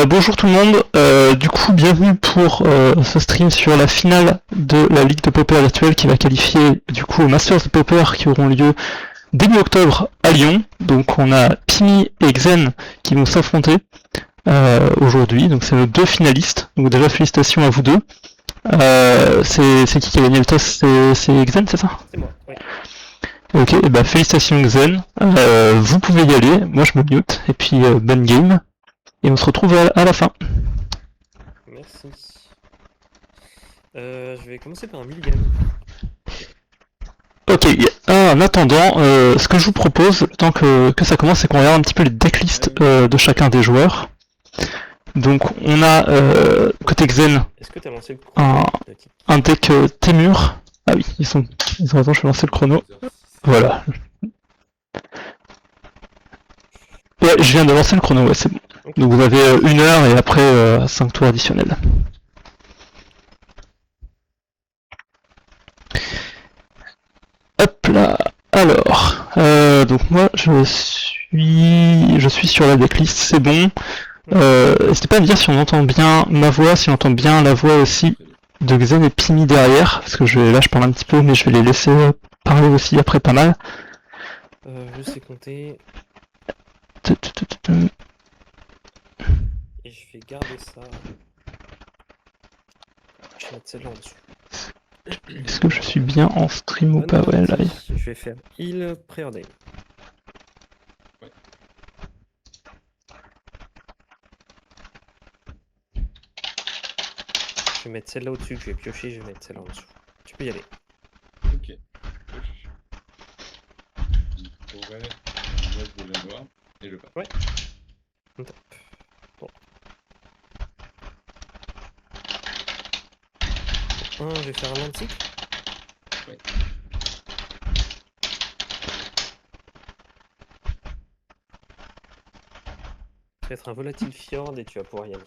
Bonjour tout le monde, du coup bienvenue pour ce stream sur la finale de la Ligue de Pauper virtuelle qui va qualifier du coup aux Masters de Pauper qui auront lieu début octobre à Lyon. Donc on a Pimi et Xen qui vont s'affronter aujourd'hui, donc c'est nos deux finalistes, donc déjà félicitations à vous deux. C'est qui a gagné le toss? C'est Xen, c'est ça? C'est moi, oui. Ok, et bah félicitations Xen, vous pouvez y aller, moi je me mute, et puis bonne game. Et on se retrouve à la fin. Merci. Je vais commencer par un mulligan. Ok, en attendant, ce que je vous propose, tant que ça commence, c'est qu'on regarde un petit peu les decklists de chacun des joueurs. Donc on a, côté Xen, Est-ce que tu as lancé le chrono un deck Témur. Ah oui, ils ont raison, je vais lancer le chrono. Voilà. Ouais, je viens de lancer le chrono, ouais, c'est bon. Okay. Donc vous avez 1 heure et après 5 tours additionnels. Hop là. Alors, donc moi je suis sur la decklist, c'est bon. N'hésitez pas à me dire si on entend bien ma voix, si on entend bien la voix aussi de Xen et Pimi derrière, parce que là je parle un petit peu, mais je vais les laisser parler aussi après pas mal. Je sais compter. Et je vais garder ça. Je vais mettre celle-là en dessous. Est-ce que je suis bien en stream ou pas? Ouais, live. Je vais faire heal preordain. Ouais. Je vais mettre celle-là au-dessus, je vais piocher, je vais mettre celle-là en dessous. Tu peux y aller. Ok. Il pourrait mettre de la noire et le pas. Ouais. Top. Bon. 1, je vais faire un antique. Ouais. Ça va être un volatile fjord et tu vas pouvoir y aller.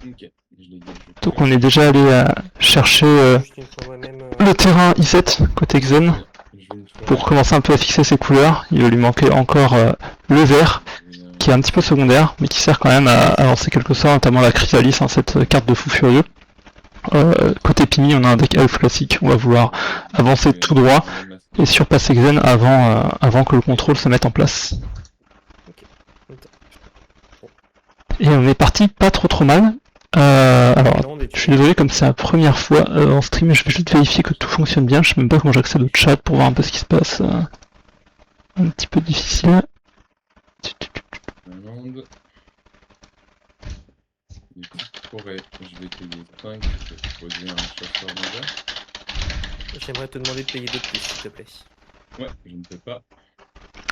Ok. Donc on est déjà allé chercher le terrain I7 côté Xen pour commencer un peu à fixer ses couleurs. Il va lui manquer encore le vert qui est un petit peu secondaire mais qui sert quand même à lancer quelques sorts, notamment la Chrysalis, hein, cette carte de fou furieux. Côté Pimi, on a un deck elf classique, on va vouloir avancer tout droit et surpasser Xen avant que le contrôle se mette en place. Et on est parti pas trop mal. Alors, je suis désolé, comme c'est la première fois en stream, je vais juste vérifier que tout fonctionne bien. Je sais même pas comment j'accède au chat pour voir un peu ce qui se passe. Un petit peu difficile. Je vais payer 5, je vais poser un chasseur majeur. J'aimerais te demander de payer 2 de plus, s'il te plaît. Ouais, je ne peux pas.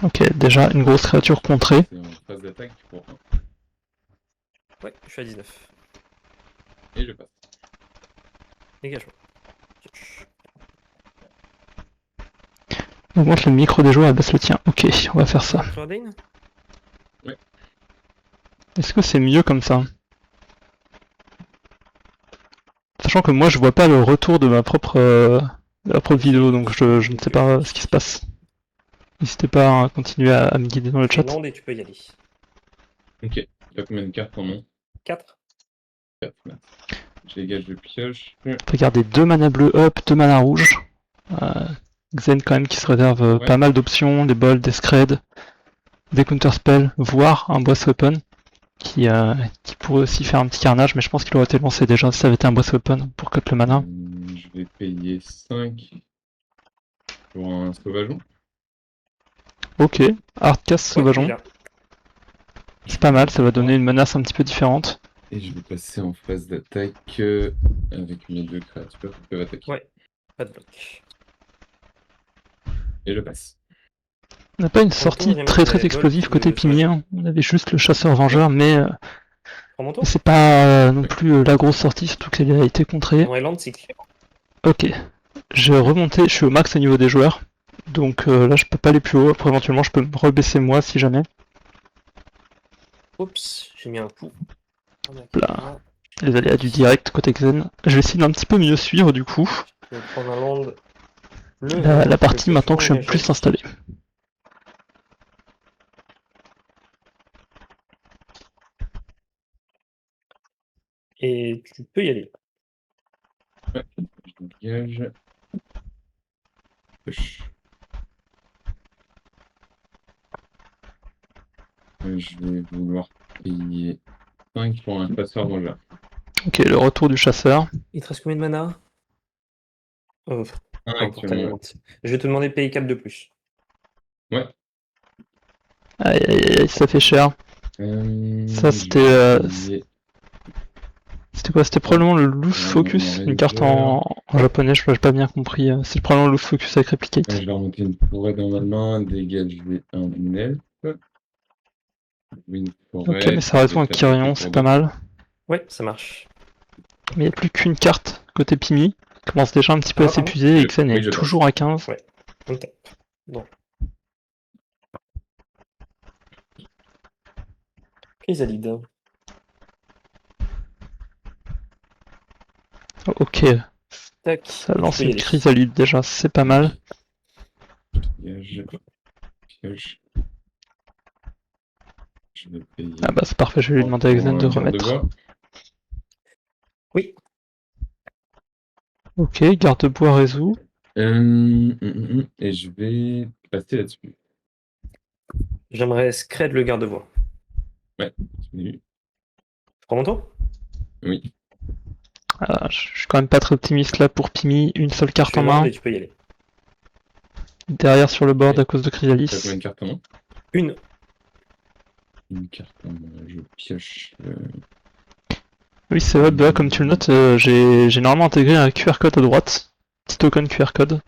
Ok, déjà une grosse créature contrée. C'est en phase d'attaque pour 1. Ouais, je suis à 19. Et je passe. Dégage-moi. Augmente le micro des joueurs et baisse le tien. Ok, on va faire ça. Ouais. Est-ce que c'est mieux comme ça? Sachant que moi je vois pas le retour de ma propre vidéo, donc je ne sais pas ce qui se passe. N'hésitez pas à continuer à me guider dans le chat. Et tu peux y aller. Ok, tu as combien de cartes en main? 4. 4, merci. Je dégage le pioche. Regardez, 2 mana bleu up, 2 mana rouge. Xen quand même qui se réserve pas mal d'options, des bolts, des screds, des counterspells, voire un boss weapon qui pourrait aussi faire un petit carnage, mais je pense qu'il aurait été lancé déjà si ça avait été un boss weapon pour cut le mana. Je vais payer 5 pour un sauvageon. Ok, hardcast sauvageon. C'est pas mal, ça va donner une menace un petit peu différente. Et je vais passer en phase d'attaque avec mes 2 créatures qui peuvent attaquer. Ouais, pas de bloc. Et je passe. On n'a pas une sortie très explosive côté Pimi, hein. On avait juste le chasseur vengeur, mais c'est pas non plus la grosse sortie, surtout qu'elle a été contrée. Ok, je vais remonter, je suis au max au niveau des joueurs, donc là je peux pas aller plus haut, après éventuellement je peux me rebaisser moi si jamais. Oups, j'ai mis un coup. Là, les aléas du direct côté Xen. Je vais essayer d'un petit peu mieux suivre du coup. Je vais prendre un land. La partie maintenant que je suis un peu plus installé. Et tu peux y aller. Ouais, je dégage. Push. Je vais vouloir payer 5 pour un chasseur vengeur. Ok, le retour du chasseur. Il te reste combien de mana? Oh, 1 non, pour ta actuellement. limite. Je vais te demander de payer 4 de plus. Ouais. Aïe aïe aïe, ça fait cher. Ça, Je c'était vais payer c'était quoi? C'était probablement le loose en focus, une carte réserve. en japonais, je n'ai pas bien compris. C'est probablement le loose focus avec Replicate. Je vais remonter une forêt dans ma main, dégager un elfe. Une Ok, forêt, mais ça je répond vais à taper Kyrion, pour c'est pas 2. mal. Ouais, ça marche. Mais il n'y a plus qu'une carte côté Pimi, qui commence déjà un petit peu à Ah, pardon. s'épuiser, et Xen Oui, est je passe. toujours à 15. Ouais, on tape. Bon. Chrysalide. Ok, Tac, ça et tu lance peux y une aller. chrysalide déjà, c'est pas mal. Dégage. Pioche. Je vais payer Ah bah c'est parfait, je vais lui 3 demander à pour Xen de un remettre. garde-bois. Oui, Ok, garde-bois résout. Et je vais passer là-dessus. j'aimerais scred le garde-voie. Ouais, je l'ai eu. Je prends mon tour? Oui. Ah, je suis quand même pas très optimiste là pour Pimi, une seule Je carte fais en land main. et tu peux y aller. Derrière sur le board Ouais. à cause de T'as Chrysalis. combien de cartes en main? Une. Une carte en main. Je pioche. Oui, c'est vrai, bah, comme tu le notes, j'ai normalement intégré un QR code à droite, petit token QR code.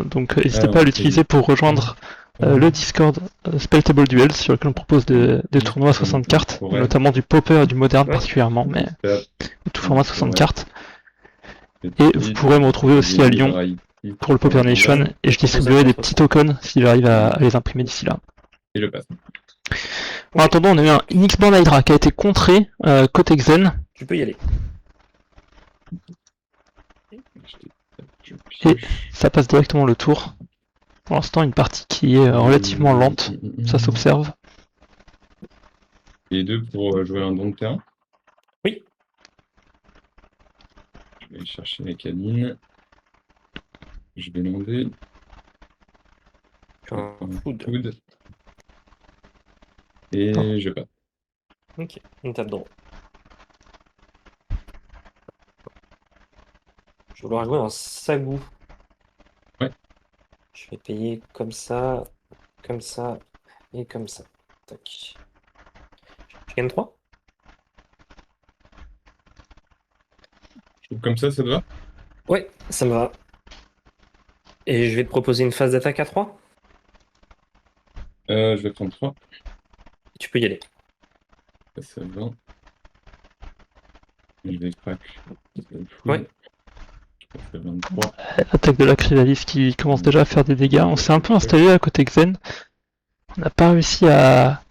Donc n'hésitez pas à Alors, l'utiliser pour rejoindre le Discord Spelltable Duels sur lequel on propose des tournois à 60 cartes, forêt. notamment du Pauper et du Moderne Ouais. particulièrement, mais Tape, tout format 60 cartes. et Et puis, vous pourrez me retrouver aussi à Lyon pour le Pauper Nation et je distribuerai des petits tokens si j'arrive à les imprimer d'ici là. Et je passe. En attendant, on a eu un Nyxborn Hydra qui a été contré côté Xen. Tu peux y aller. Je Et pioche. ça passe directement le tour. Pour l'instant, une partie qui est relativement lente, ça s'observe. Les deux pour jouer un don de terrain. Oui. Je vais aller chercher la cabine. Je vais lander. Un food. Et je passe. Ok, on tape droit. Je vais vouloir jouer un sagou. Ouais. Je vais payer comme ça et comme ça. Tac. Je gagne 3. Comme ça te va? Ouais, ça me va. Et je vais te proposer une phase d'attaque à 3. Je vais prendre 3. Tu peux y aller. Ça va. Je vais crack. Ouais. Ça fait 23. Attaque de la Chrysalis qui commence déjà à faire des dégâts. On s'est un peu installé à côté Xen. On n'a pas réussi à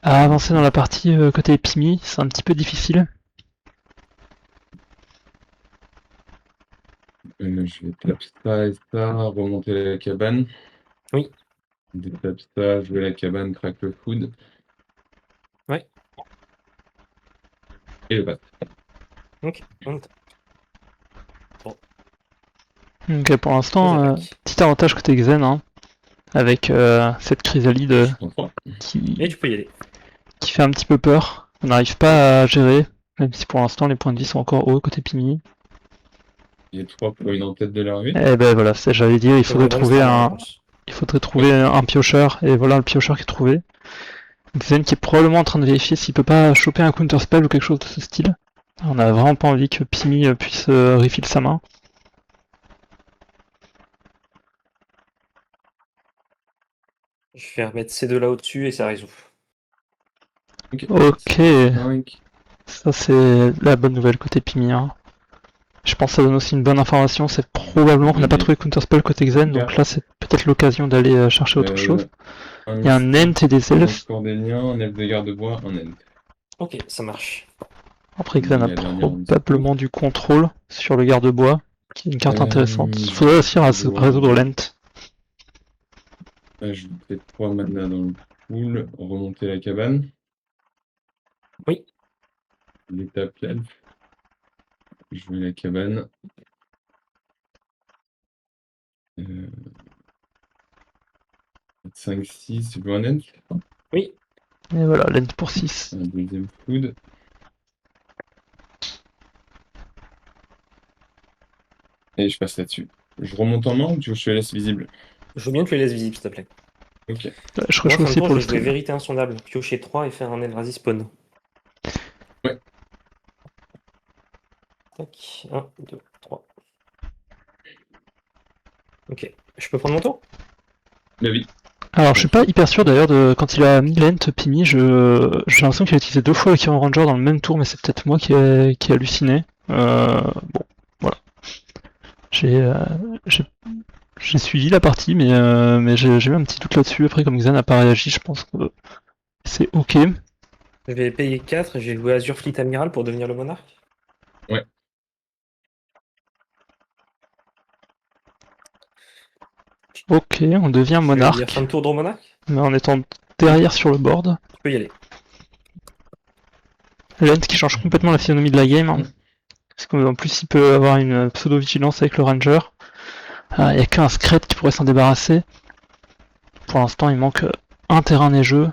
avancer dans la partie côté Pimi, c'est un petit peu difficile. Je vais taper ça et ça, remonter la cabane. Oui. Détape ça, jouer la cabane, crack le food. Ouais. Et je passe. Ok. On tape. Donc pour Phase l'instant, d'attaque. petit avantage côté Xen, hein, avec cette Chrysalide Je prends 3. Et qui tu peux y aller. fait un petit peu peur. On n'arrive pas à gérer, même si pour l'instant les points de vie sont encore hauts côté Pimi. Et 3 pour une en tête de l'arrivée. Et ben voilà, j'allais dire, il Comme faudrait trouver Stormer, en plus. un piocheur, et voilà le piocheur qui est trouvé. Xen qui est probablement en train de vérifier s'il peut pas choper un counter spell ou quelque chose de ce style. On a vraiment pas envie que Pimi puisse refill sa main. Je vais remettre ces deux là au-dessus et ça résout. Ok, 5. ça c'est la bonne nouvelle côté Pimi. Hein. Je pense que ça donne aussi une bonne information, c'est probablement qu'on n'a pas trouvé counterspell côté Xen, donc là c'est peut-être l'occasion d'aller chercher autre chose. Il y a un Ent et des elfes. Un elfe de garde-bois, un Ent. Ok, ça marche. Après Xen a La dernière probablement du contrôle sur le garde-bois, qui est une carte intéressante. Il faudrait réussir à résoudre l'Ent. Ajouter 3 mana dans le pool, remonter la cabane. Oui. L'étape l'elfe. jouer la cabane. 5, 6, tu veux un end? Oui. Et voilà, lent pour 6. Un deuxième food. Et je passe là-dessus. Je remonte en main ou tu veux que je te laisse visible? Je veux bien que tu les laisses visibles, s'il te plaît. Ok. Je Moi, rush fin de aussi tour, pour je le vais jouer stream. vérité insondable. Piocher 3 et faire un Eldrazi spawn. Ouais. Tac. 1, 2, 3. Ok. Je peux prendre mon tour? Bah oui. Alors je suis pas hyper sûr d'ailleurs de quand il a mis lent Pimi, j'ai l'impression qu'il a utilisé 2 fois le Kirin Ranger dans le même tour, mais c'est peut-être moi qui ai halluciné. Bon, voilà. J'ai suivi la partie, mais j'ai eu un petit doute là-dessus. Après, comme Xan n'a pas réagi, je pense que c'est ok. Je vais payer 4 et j'ai joué Azure Fleet Amiral pour devenir le monarque. Ouais. Ok, on devient Je vais dire monarque, fin de tour de monarque. mais en étant derrière sur le board. Tu peux y aller. Lent qui change complètement la physionomie de la game, hein. Parce qu'en plus il peut avoir une pseudo-vigilance avec le Ranger. Il n'y a qu'un Scred qui pourrait s'en débarrasser. Pour l'instant il manque un terrain neigeux.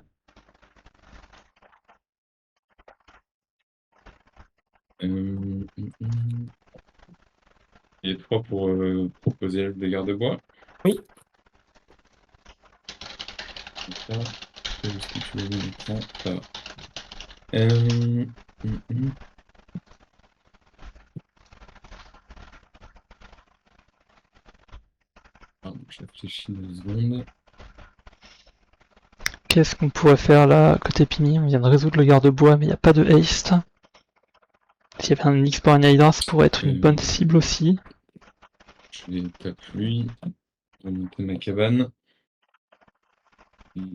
Il y a 3 pour proposer des garde-bois. Oui. Ça, est-ce que tu veux mon écran? Ça va. Pardon, je réfléchis 2 secondes. Qu'est-ce qu'on pourrait faire là côté Pini? On vient de résoudre le garde-bois, mais il n'y a pas de haste. S'il y avait un X pour Hydra, ça pourrait être une bonne cible aussi. Je vais taper lui. Remonter ma cabane.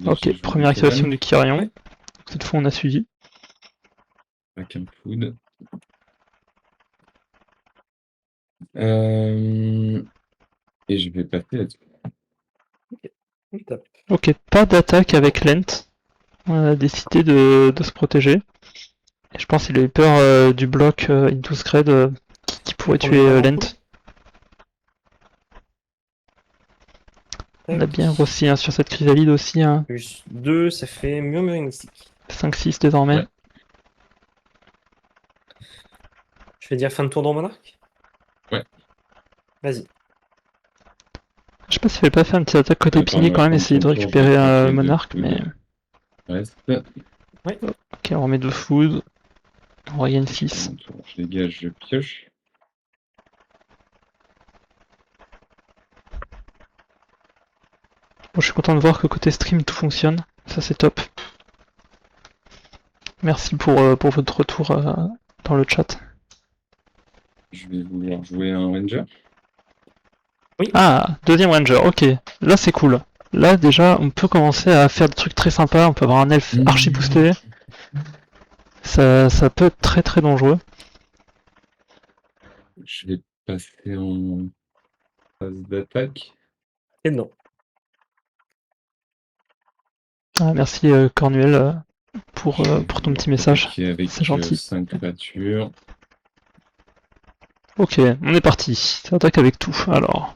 Ok, première activation du Kyrion. Cette fois on a suivi. Avec un food. Et je vais passer là-dessus. Ok, pas d'attaque avec Lent. On a décidé de se protéger. Et je pense qu'il a eu peur du bloc Into Scred qui pourrait tuer Lent. On a bien grossi hein, sur cette chrysalide aussi. Hein. Plus 2, ça fait Murmuring Mystique. 5-6 désormais. Ouais. Je vais dire fin de tour dans monarque. Ouais. Vas-y. Je sais pas s'il fallait pas faire une petite attaque côté Pini quand même, essayer de récupérer un monarque, mais... Reste. Ouais. Ok, on remet 2 food. On regagne 6. Je dégage, je pioche. Bon, je suis content de voir que côté stream tout fonctionne. Ça c'est top. Merci pour votre retour dans le chat. Je vais vouloir jouer un ranger. Oui. Ah, deuxième ranger, ok. Là c'est cool. Là déjà on peut commencer à faire des trucs très sympas, on peut avoir un elfe archi boosté. Ça peut être très très dangereux. Je vais passer en phase d'attaque. Et non. Ah, merci Cornuel pour ton petit message. C'est gentil. 5 créatures. Ok, on est parti. Ça attaque avec tout. Alors,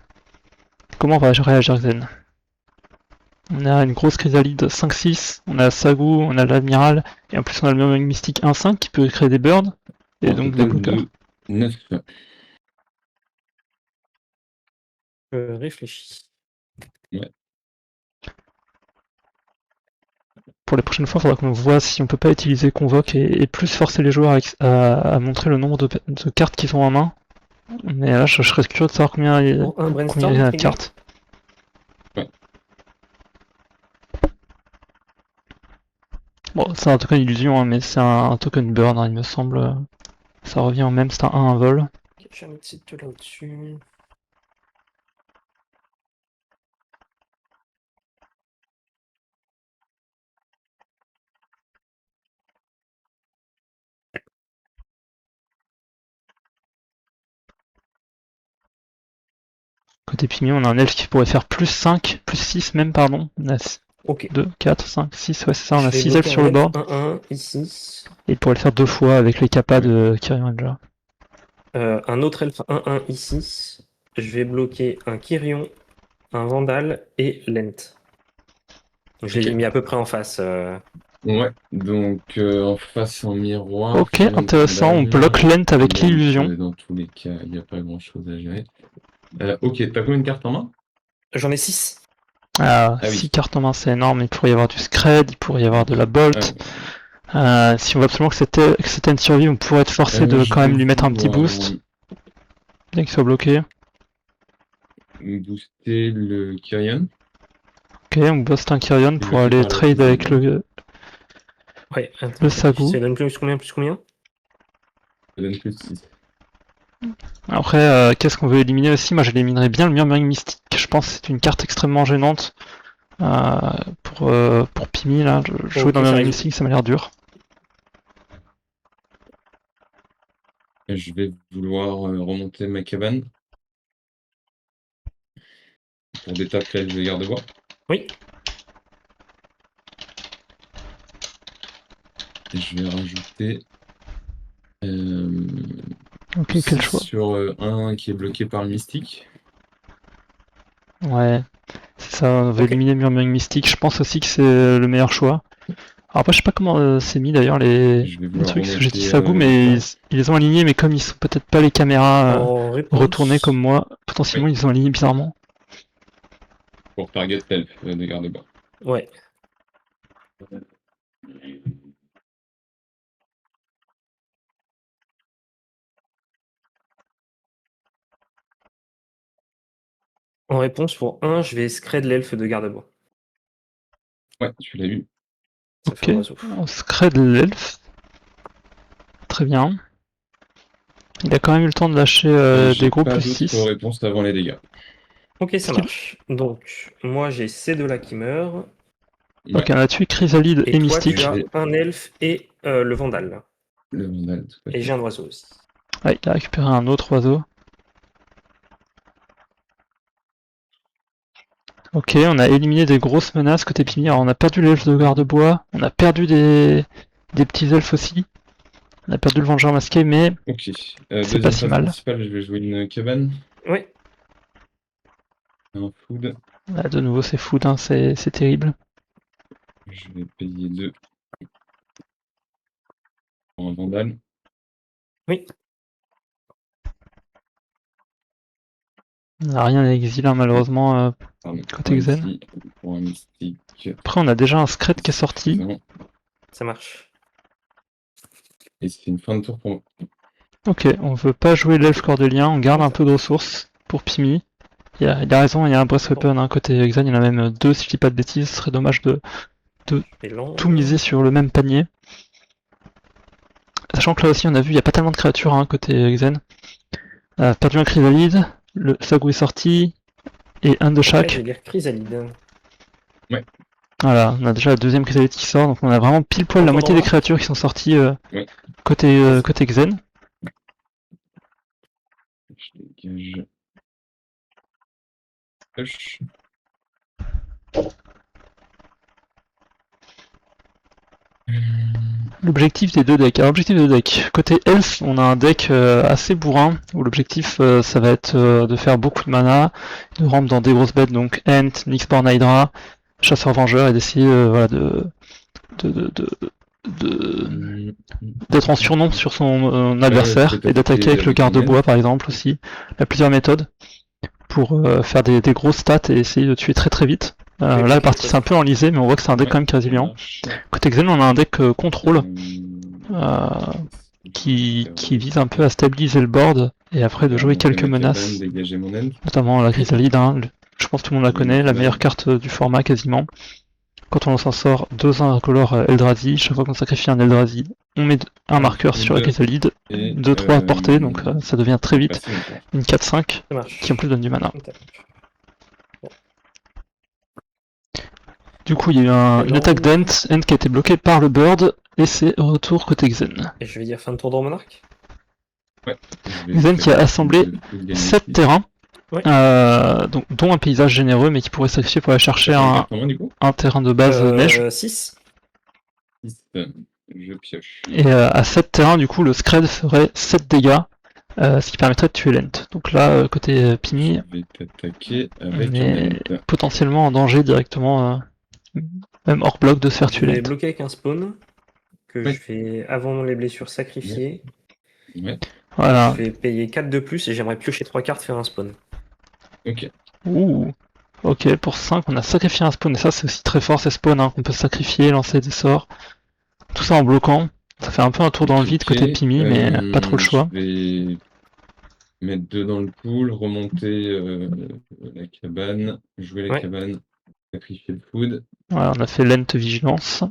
comment va réagir Xen? On a une grosse chrysalide 5-6, on a Sagou, on a l'Admiral, et en plus on a le Murmuring Mystique 1-5 qui peut créer des birds, et donc des bloqueurs. 9. Je réfléchis. Ouais. Pour les prochaines fois, il faudra qu'on voit si on peut pas utiliser Convoque et plus forcer les joueurs à montrer le nombre de cartes qu'ils ont en main. Mais là, je serais curieux de savoir combien il y a de cartes. Ouais. Bon, c'est un token illusion, hein, mais c'est un token burn, hein, il me semble. Ça revient au même, c'est un 1 un vol. Ok, je vais mettre ces deux là au-dessus. Côté pignon, on a un elfe qui pourrait faire plus 5, plus 6 même, pardon. On a Ok. 2, 4, 5, 6, ouais c'est ça, on a Je vais 6 elfes sur le board. 1-1 ici. Et il pourrait le faire 2 fois avec les capas de Kyrian Ranger. un autre elfe 1-1 ici. Je vais bloquer un Kyrion, un Vandal et Lent. Donc, je les ai Ok. mis à peu près en face. Ouais, donc en face en miroir, Ok, Kyrian intéressant, on Vandal. bloque Lent avec Lent, l'illusion. dans tous les cas, il n'y a pas grand chose à gérer. Ok, t'as combien de cartes en main? J'en ai 6. Ah, Ah 6 oui. cartes en main, c'est énorme. Il pourrait y avoir du Scred, il pourrait y avoir de la Bolt. Si on veut absolument que cette haine survive, on pourrait être forcé de Je quand même vais lui mettre un petit vouloir boost. Dès qu'il soit bloqué. booster le Kyrian. Ok, on booste un Kyrian pour Bloqué aller par la trade avec chrysalide. Ouais, attends. le Sagou. Ça donne plus combien, plus combien? Ça donne plus 6. Après, qu'est-ce qu'on veut éliminer aussi? Moi, j'éliminerais bien le Murmuring Mystique. Je pense que c'est une carte extrêmement gênante pour Pimi. Là. Jouer dans Ok, ça Murmuring résout. Mystique, ça m'a l'air dur. Je vais vouloir remonter ma cabane pour des tapes là, de garde-bois. Oui. Et je vais rajouter Ok, quel 6 choix? sur un qui est bloqué par le mystique. Ouais, c'est ça, on veut Ok. éliminer le Murmuring Mystique. Je pense aussi que c'est le meilleur choix. Alors après, je sais pas comment c'est mis d'ailleurs les Je vais vouloir trucs, parce que j'ai dit remonter Sagou, les mais plans. ils les ont alignés, mais comme ils sont peut-être pas les caméras En retournées comme réponse. moi, potentiellement Oui, ils les ont alignés bizarrement. pour target elf de garde-bois. Ouais. En réponse, pour 1, je vais scred l'elfe de garde-bois. Ouais, tu l'as eu. Ça fait Ok, un oiseau. on scred l'elfe. Très bien. Il a quand même eu le temps de lâcher des J'ai gros pas plus d'autres 6. réponses avant les dégâts. Ok, ça marche. Donc, moi, j'ai ces deux-là qui meurent. Ok, Ouais, on a tué Chrysalide Et et toi, tu Mystique. as un elfe et le Vandal. le vandal, tout à Et fait. j'ai un oiseau aussi. Ouais, il a récupéré un autre oiseau. Ok, on a éliminé des grosses menaces côté Pimi. Alors on a perdu l'elfe de garde-bois, on a perdu des petits elfes aussi. On a perdu le Vengeur masqué, mais Ok. c'est pas Deuxième si phase mal. principale, je vais jouer une cabane, Ouais. un food. Là, de nouveau, c'est fou, hein, c'est terrible. Je vais payer 2 pour un vandal. Oui. On n'a rien à exil, hein, malheureusement, Pardon, côté pas Xen. ici, pour un mystique. Après, on a déjà un Scred qui est sorti. Suffisant. Ça marche. Et c'est une fin de tour pour moi. Ok, on veut pas jouer l'elfe cordelien, on garde un peu de ressources pour Pimi. Il a raison, il y a un Breath Weapon hein, côté Xen, il y en a même deux si je dis pas de bêtises, ce serait dommage de Et lent. tout miser sur le même panier. Sachant que là aussi on a vu, il n'y a pas tellement de créatures hein, côté Xen. On a perdu un Chrysalide, le Sagou est sorti, et un de Après, je chaque. vais lire Chrysalide. Voilà, on a déjà la deuxième Chrysalide qui sort, donc on a vraiment pile poil la Encore moitié des dans l'arc. créatures qui sont sorties Ouais. côté Xen. Je dégage. Hush. L'objectif des deux decks. Alors, l'objectif des deux decks. Côté Elf, on a un deck assez bourrin, où l'objectif ça va être de faire beaucoup de mana, de rentrer dans des grosses bêtes, donc Ent, Nyxborn Hydra, Chasseur Vengeur, et d'essayer voilà, de, de, de, de- d'être en surnombre sur son adversaire, et d'attaquer avec le garde-bois par exemple aussi. Il y a plusieurs méthodes pour faire des grosses stats et essayer de tuer très très vite. Là la partie c'est un peu enlisée, mais on voit que c'est un deck quand même qui est résilient. Côté Xen, on a un deck contrôle qui vise un peu à stabiliser le board et après de jouer quelques menaces, Dégager mon end. notamment la Chrysalide. Hein, je pense que tout le monde la connaît, la meilleure carte du format quasiment. Quand on s'en sort 2 incolores Eldrazi, chaque fois qu'on sacrifie un Eldrazi, on met un marqueur sur la Chrysalide, 2-3 à portée, donc ça devient très vite une 4-5 qui en plus donne du mana. Du coup, il y a eu une attaque d'Ent, Ent qui a été bloquée par le Bird, et c'est retour côté Xen. Et je vais dire fin de tour dans Monarque. Ouais. Xen qui a assemblé 7 terrains, Ouais. dont un paysage généreux, mais qui pourrait sacrifier pour aller chercher un terrain de base neige. 6. Je pioche. Et à 7 terrains, du coup, le Scred ferait 7 dégâts ce qui permettrait de tuer Lent. Donc là, côté Pimi, Je vais t'attaquer on avec est Lent. potentiellement en danger directement, même hors bloc, de se faire Je tuer vais Lent. bloquer avec un spawn que Oui. je vais, avant les blessures, sacrifier. Ouais, Voilà. Je vais payer 4 de plus et j'aimerais piocher 3 cartes, faire un spawn. ok. Ouh. Ok, pour 5, on a sacrifié un spawn, et ça c'est aussi très fort ces spawns, hein, qu'on peut sacrifier, lancer des sorts. Tout ça en bloquant. Ça fait un peu un tour dans le vide côté Pimi, mais pas trop le choix. Je vais mettre 2 dans le pool, remonter la cabane, jouer la Ouais. cabane, sacrifier le food. Voilà, on a fait Lent Vigilance.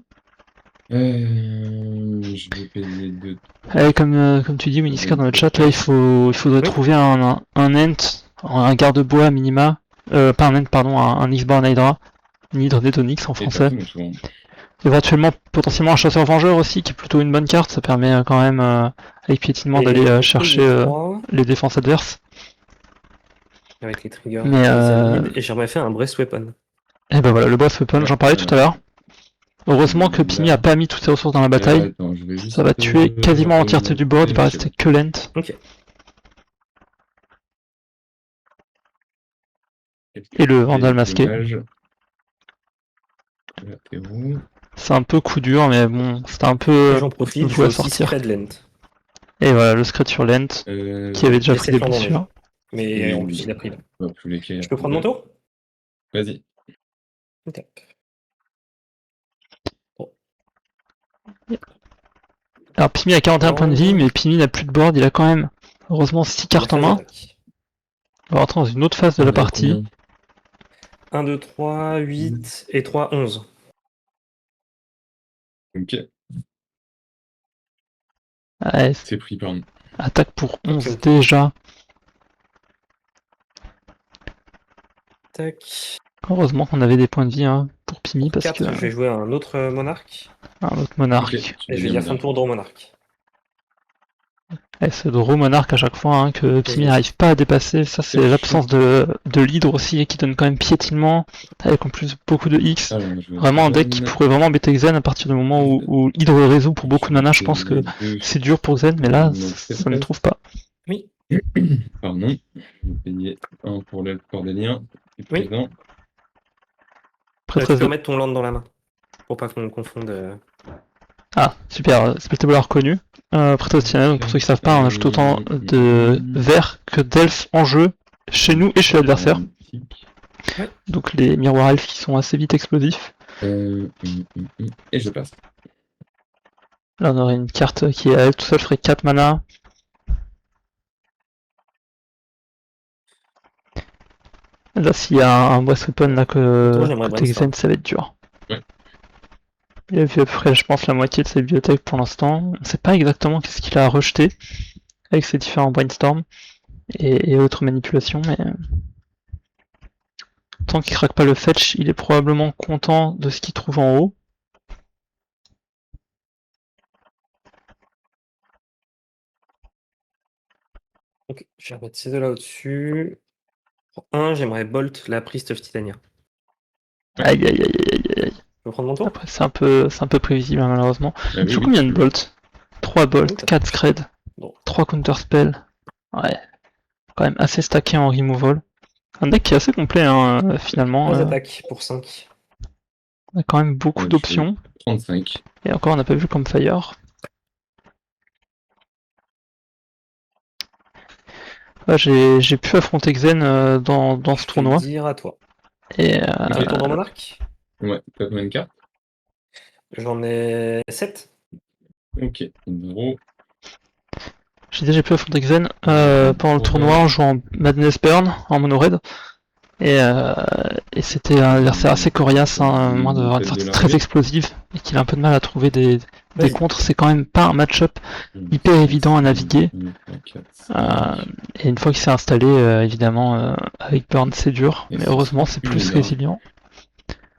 Je vais payer 2. Allez, comme tu dis, Winnisker dans le chat, là il faudrait trouver un Ent, un garde-bois minima. Pas un Ent, pardon, un X-Born Hydra. Une Hydre d'Etonix en français. Éventuellement, potentiellement un chasseur-vengeur aussi, qui est plutôt une bonne carte. Ça permet quand même, avec piétinement, d'aller chercher les défenses adverses. Avec les triggers. Mais et j'aimerais faire un Breast Weapon. Et ben voilà, le Breast Weapon, j'en parlais tout à l'heure. Heureusement que Pimi a pas mis toutes ses ressources dans la bataille. Attends, Ça va tuer quasiment l'entièreté du board, il va rester que Lent. Ok. Et le Vandal masqué. C'est un peu coup dur, mais bon, c'était un peu. J'en profite, je vais aussi Scred Lent. Et voilà, le Scred sur Lent, qui avait déjà pris des blessures. Mais en plus, il a pris là. Je peux prendre mon tour? Vas-y. Ok. Alors Pimi a 41 points de vie, mais Pimi n'a plus de board, il a quand même, heureusement, 6 cartes en main. On va rentrer dans une autre phase de la partie. 1, 2, 3, 8 et 3, 11. Ok. Ouais, c'est pris par nous. Attaque pour 11 déjà. Tac. Heureusement qu'on avait des points de vie hein, pour Pimi parce 4, que. je vais jouer un autre monarque. Un autre monarque. Okay, et je vais dire fin de tour draw monarque. Et ce draw monarque à chaque fois hein, que Pimi n'arrive pas à dépasser, ça c'est l'absence de l'hydre aussi qui donne quand même piétinement, avec en plus beaucoup de X. Vraiment un deck qui pourrait vraiment embêter Xen à partir du moment où l'hydre résout pour beaucoup de mana, je pense que c'est dur pour Xen, mais là ça ne trouve pas. Oui. Pardon, je vais payer 1 pour l'aile cordélien. Oui. Tu peux mettre ton land dans la main, pour pas qu'on confonde. Ah, super, Spectable reconnu. Prétostien, donc pour ceux qui savent pas, on ajoute autant de verts que d'elfes en jeu, chez nous et chez l'adversaire. Ouais. Donc les miroirs elfes qui sont assez vite explosifs. Et je passe. Là on aurait une carte qui à elle tout seul ferait 4 mana. Là s'il y a un Breast Weapon là côté Xen, ça va être dur. Ouais. Il a vu à peu près, je pense, la moitié de ses bibliothèques pour l'instant. On sait pas exactement qu'est-ce qu'il a rejeté avec ses différents brainstorms et autres manipulations, mais tant qu'il craque pas le fetch, il est probablement content de ce qu'il trouve en haut. Ok, je vais remettre ces deux là au-dessus. Pour 1, j'aimerais Bolt la Priest of Titania. Aïe aïe aïe aïe aïe aïe. Je peux prendre mon tour? Après c'est un peu prévisible hein, malheureusement. Oui, je sais combien de Bolt 3 Bolt, 4 Scred, 3 Counter Spell. Ouais. Quand même assez stacké en removal. Un deck qui est assez complet hein, finalement. 3 attaques pour 5. On a quand même beaucoup d'options. 35. Et encore on n'a pas vu comme Fire. Ouais, j'ai pu affronter Xen dans ce tournoi. Dire à toi. Et tour dans Monarque? Ouais, t'as combien de cartes? J'en ai 7. Ok, 0. J'ai pu affronter Xen pendant le tournoi en jouant Madness Burn en mono red. Et c'était un adversaire assez coriace, hein, moins d'avoir une sortie très explosive et qu'il a un peu de mal à trouver des contres. C'est quand même pas un match-up hyper évident à naviguer. Et une fois qu'il s'est installé, évidemment, avec Burn c'est dur, mais heureusement c'est plus résilient.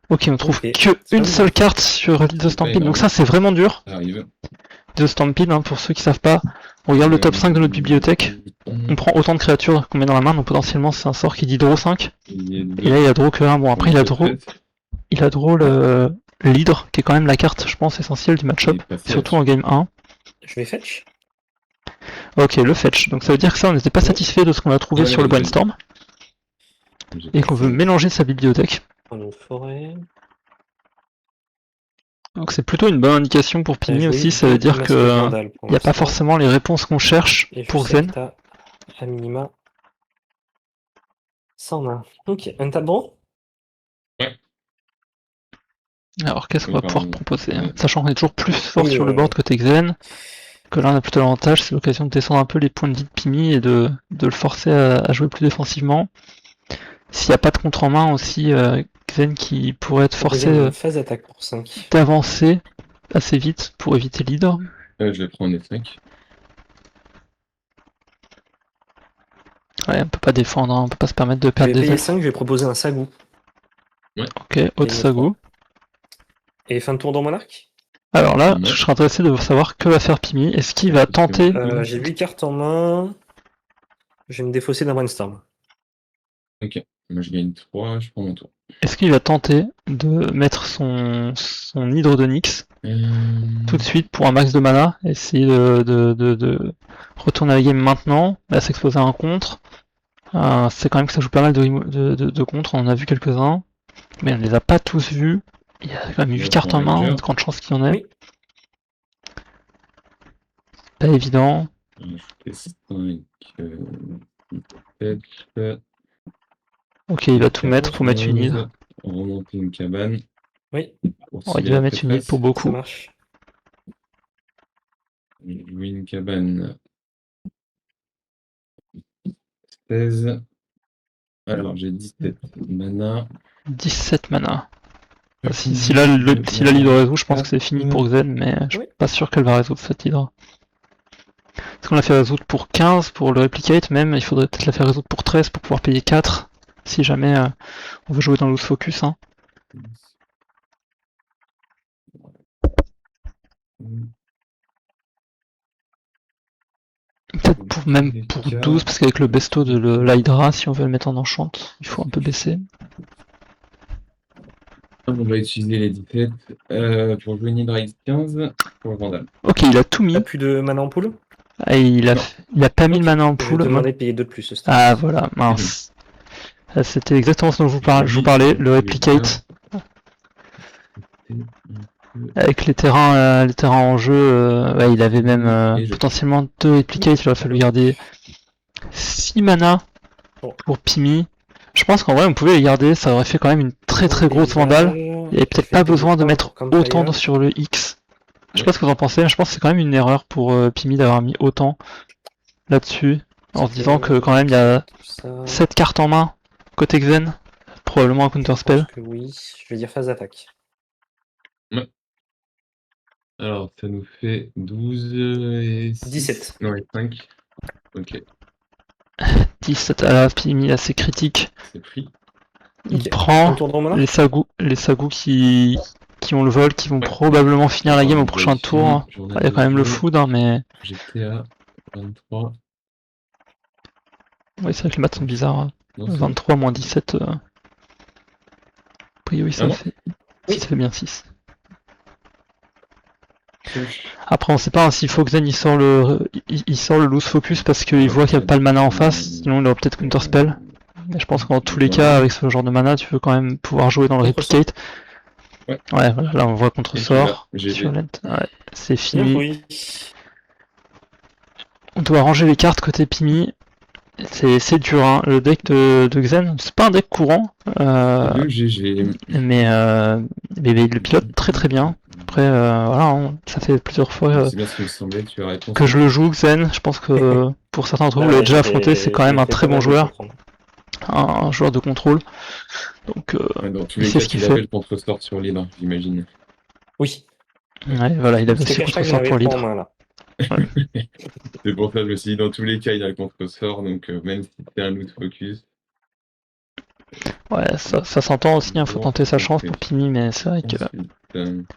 Ok, on trouve qu'une seule carte sur Lead the Stampede, donc ça c'est vraiment dur. The Stampede, hein, pour ceux qui savent pas, on regarde le top 5 de notre bibliothèque, on prend autant de créatures qu'on met dans la main, donc potentiellement c'est un sort qui dit draw 5, et là il a draw que 1, bon après il a draw l'hydre, qui est quand même la carte je pense essentielle du match-up, surtout en game 1. Je vais fetch. Ok, le fetch. Donc ça veut dire que ça, on n'était pas satisfait de ce qu'on a trouvé Ouais, sur le ouais. brainstorm, J'ai et pas qu'on veut fait. mélanger sa bibliothèque. Prendre une forêt. Donc c'est plutôt une bonne indication pour Pimi J'ai aussi, eu ça veut 2 dire masques que vandales pour il n'y a pas l'instant. forcément les réponses qu'on cherche Et je pour sais que Xen. t'as à minima 100 mains. Ok, un tableau. Alors qu'est-ce qu'on Oui, va pouvoir pardon. proposer, Ouais. sachant qu'on est toujours plus fort Oui, sur le board côté Xen, que là on a plutôt l'avantage, c'est l'occasion de descendre un peu les points de vie de Pimi et de le forcer à jouer plus défensivement. S'il n'y a pas de contre en main aussi, Xen qui pourrait être proposer forcé une phase d'attaque pour 5. d'avancer assez vite pour éviter l'hydre. Je vais prendre les 5. Ouais, on peut pas défendre, hein, on peut pas se permettre de Je perdre vais des payer elfes. 5, je vais proposer un sagou. Ok, haute Gagner Sagou. 3. Et fin de tour dans Monarque. Alors là, Ouais. je serais intéressé de savoir que va faire Pimi. Est-ce qu'il va tenter J'ai 8 cartes en main. Je vais me défausser d'un brainstorm. Ok. Moi, je gagne 3, je prends mon tour. Est-ce qu'il va tenter de mettre son hydre de Nyx tout de suite pour un max de mana, essayer de retourner à la game maintenant, là s'exposer à un contre. C'est quand même que ça joue pas mal de contre, on en a vu quelques-uns, mais on les a pas tous vus. Il y a quand même 8 cartes en main, de grande chance qu'il y en ait. Oui. Pas évident. Ajouter 5. Fetch. Ok, il va tout mettre pour mettre une hydre. Remonter une cabane. Oui, Oh, il va mettre une hydre pour ça beaucoup. marche. Jouer une cabane. 16. Alors, j'ai 17 mana. 17 mana. Si là l'hydre résout, je pense que c'est fini pour Xen, mais je suis pas sûr qu'elle va résoudre cette hydre. Est-ce qu'on l'a fait résoudre pour 15 pour le replicate même? Il faudrait peut-être la faire résoudre pour 13 pour pouvoir payer 4 si jamais on veut jouer dans loose focus. Hein. Peut-être même pour 12 parce qu'avec le besto de l'Hydra, si on veut le mettre en enchant, il faut un peu baisser. On va utiliser les 17 pour jouer une Hydra X15 pour le Vandal. Ok, il a tout mis. T'as plus de mana en pool? Ah, il a pas mis le mana en Je vais pool. te demander de payer 2 de plus ce Ah voilà, mince. C'était exactement ce dont je vous parlais, le replicate. Avec les terrains en jeu, ouais, il avait même potentiellement 2 replicates, il aurait fallu garder 6 mana pour Pimi. Je pense qu'en vrai on pouvait les garder, ça aurait fait quand même une très grosse vandale. Il n'y avait peut-être pas besoin de mettre autant sur le X. Je sais pas ce que vous en pensez, mais je pense que c'est quand même une erreur pour Pimi d'avoir mis autant là-dessus, en se disant que quand même il y a 7 cartes en main côté Xen, probablement un counterspell. Oui, je vais dire phase d'attaque. Ouais. Alors ça nous fait 12 et 6. 17. Non, et 5. Ok. 17 à la Pimi assez critique. C'est pris. Il prend les Sagou qui ont le vol, qui vont probablement finir la game au prochain tour. Il y a quand même le food, hein, mais... J'étais à 23. Oui, c'est vrai que les maths sont bizarres. Hein. 23 moins 17... A priori, ça fait bien 6. Après, on sait pas hein, s'il faut que Xen il sort le loose focus parce qu'il voit qu'il n'y a pas le mana en face, sinon il aura peut-être counterspell. Mais je pense que dans tous les cas, avec ce genre de mana, tu veux quand même pouvoir jouer dans le replicate. Ouais, voilà, là on voit contre-sort. Ouais, c'est fini. Oui. On doit ranger les cartes côté Pimi. C'est dur, hein. Le deck de Xen, c'est pas un deck courant. Mais il le pilote très bien. Après, voilà, ça fait plusieurs fois que je le joue, Xen. Je pense que pour certains d'entre vous, vous l'avez déjà affronté, c'est quand même un très bon joueur. Un joueur de contrôle. Donc, il sait ce qu'il fait. Le contre-sort sur l'hydre, j'imagine. Oui. Ouais, voilà, il avait aussi le contre-sort pour l'hydre. Ouais. C'est pour ça que je me suis dit, dans tous les cas, il a le contre-sort, donc même si c'est un loot focus. Ouais, ça s'entend aussi, il faut tenter sa chance pour Pimi, mais c'est vrai que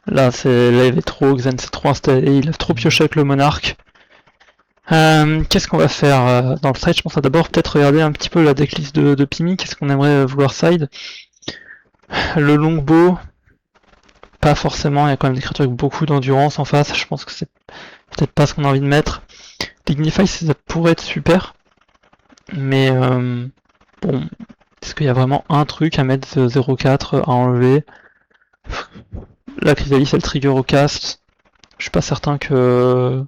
là, il avait trop, Xen s'est trop installé, il a trop pioché avec le monarque. Qu'est-ce qu'on va faire dans le side? Je pense à d'abord peut-être regarder un petit peu la decklist de Pimi, qu'est-ce qu'on aimerait vouloir side. Le longbow, pas forcément, il y a quand même des créatures avec beaucoup d'endurance en face, je pense que c'est peut-être pas ce qu'on a envie de mettre. Dignify, ça pourrait être super. Mais bon, est-ce qu'il y a vraiment un truc à mettre 0,4 à enlever? La Chrysalis, elle trigger au cast. Je suis pas certain qu'il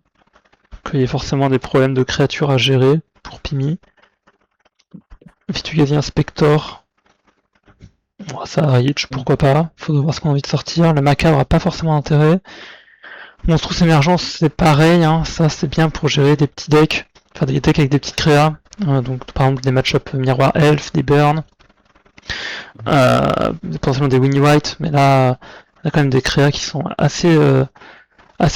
y ait forcément des problèmes de créatures à gérer pour Pimi. Vitugasi Inspector. Bon, ça reach, pourquoi pas. Faut voir ce qu'on a envie de sortir. Le macabre a pas forcément d'intérêt. Monstrous Émergence, c'est pareil, hein. Ça c'est bien pour gérer des petits decks. Enfin des decks avec des petites créas. Donc par exemple des match-up Miroir Elf, des Burn. Potentiellement des Winnie White, mais là on a quand même des créas qui sont assez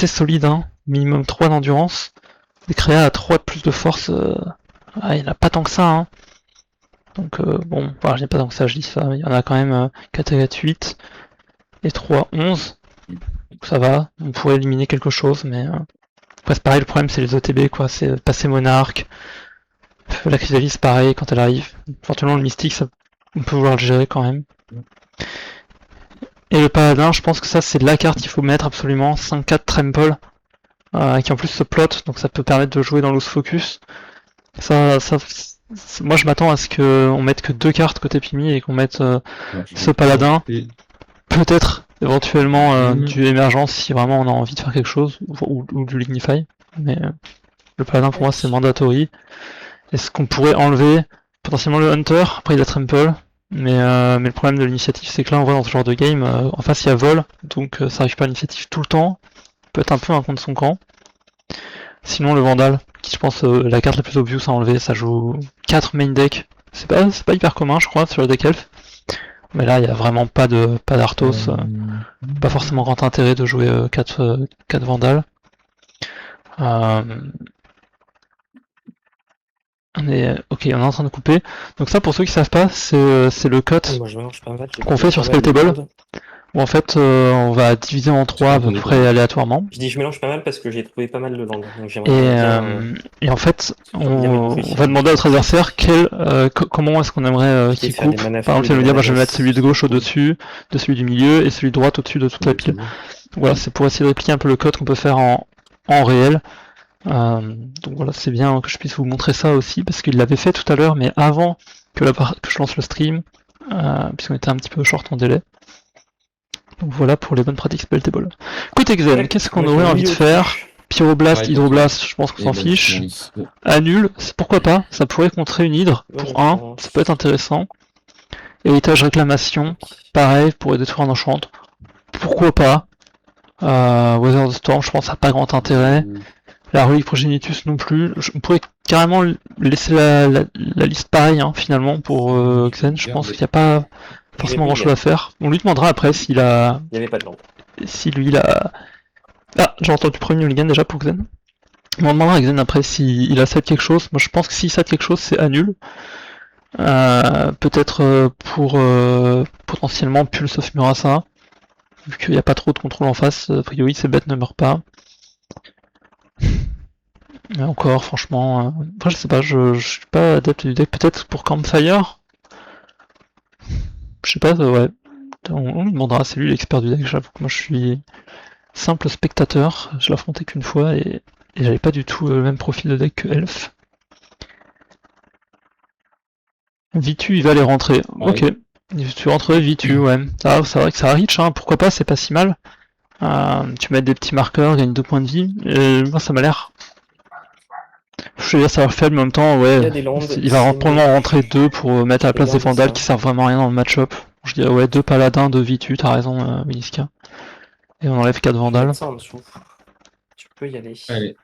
solides, hein. Minimum 3 d'endurance. Des créas à 3 de plus de force, il n'y en a pas tant que ça, hein. Donc bon, voilà, j'ai pas tant que ça, je dis ça. Il y en a quand même 4 et 4, 8 et 3, 11. Donc ça va, on pourrait éliminer quelque chose, mais après c'est pareil, le problème c'est les OTB, quoi. C'est passer monarque. La Chrysalis, pareil, quand elle arrive. Éventuellement le mystique, ça, on peut vouloir le gérer quand même. Et le paladin, je pense que ça c'est la carte qu'il faut mettre absolument. 5-4 Trample, qui en plus se plot, donc ça peut permettre de jouer dans l'os focus. Ça, moi je m'attends à ce qu'on mette que 2 cartes côté Pimi et qu'on mette ce paladin. Peut-être éventuellement du émergence si vraiment on a envie de faire quelque chose, ou du Lignify. Mais le paladin pour moi c'est mandatory. Est-ce qu'on pourrait enlever potentiellement le Hunter? Après il a Trample. Mais le problème de l'initiative c'est que là on voit dans ce genre de game, en face il y a vol, donc ça récupère l'initiative tout le temps. Peut être un peu un contre son camp. Sinon le Vandal, qui je pense la carte la plus obvious à enlever, ça joue 4 main deck. C'est pas hyper commun je crois sur le deck elf. Mais là il y a vraiment pas d'Arthos. Pas forcément grand intérêt de jouer 4 Vandal. On est en train de couper. Donc ça pour ceux qui savent pas, c'est le cut qu'on fait sur Spelltable. Où en fait on va diviser en 3 à peu près aléatoirement. Je dis je mélange pas mal parce que j'ai trouvé pas mal de langues. Donc et en fait on va demander à notre adversaire comment est-ce qu'on aimerait qu'il coupe. Par exemple, il va nous dire je vais mettre celui de gauche au-dessus, de celui du milieu et celui de droite au-dessus de toute la pile. Voilà, c'est pour essayer de répliquer un peu le code qu'on peut faire en réel. Donc voilà, c'est bien que je puisse vous montrer ça aussi, parce qu'il l'avait fait tout à l'heure, mais avant que je lance le stream, puisqu'on était un petit peu short en délai. Donc voilà pour les bonnes pratiques Spelltable. Côté Xen, qu'est-ce qu'on aurait envie de faire? Pyroblast, Hydroblast, je pense qu'on s'en fiche. Annule, pourquoi pas, ça pourrait contrer une hydre pour 1, ça peut être intéressant. Héritage Réclamation, pareil, pourrait détruire un enchant. Pourquoi pas. Weather the Storm, je pense, ça n'a pas grand intérêt. La relique Progenitus non plus. On pourrait carrément laisser la liste pareille, hein, finalement, pour Xen. Je pense qu'il n'y a pas forcément grand chose à faire. On lui demandera après s'il a. Il n'y avait pas de lampe. Si lui il a. Ah, j'ai entendu premier mulligan déjà pour Xen. On demandera à Xen après s'il a set quelque chose. Moi je pense que s'il set quelque chose, c'est annule. Peut-être pour potentiellement Pulse of Murasa. Vu qu'il n'y a pas trop de contrôle en face, a priori ces bêtes ne meurent pas. Mais encore, franchement, après je sais pas, je suis pas adepte du deck, peut-être pour Campfire. Je sais pas, ouais. On lui demandera, c'est lui l'expert du deck, j'avoue que moi je suis simple spectateur, je l'ai affronté qu'une fois et j'avais pas du tout le même profil de deck que Elf. Vitu, il va les rentrer, ouais. Ok. Tu rentrerais Vitu, ouais. Ça c'est vrai que ça reach, hein, pourquoi pas, c'est pas si mal. Tu mets des petits marqueurs, gagne 2 points de vie, et moi ça m'a l'air. Je veux dire, ça va faire mais en même temps, ouais. Il va probablement rentrer 2 pour mettre à la place des Vandals qui servent vraiment à rien dans le match-up. Je dirais, ouais, 2 paladins, 2 Vitu, t'as raison, Miliska. Et on enlève 4 Vandals. Tu peux y aller. Allez.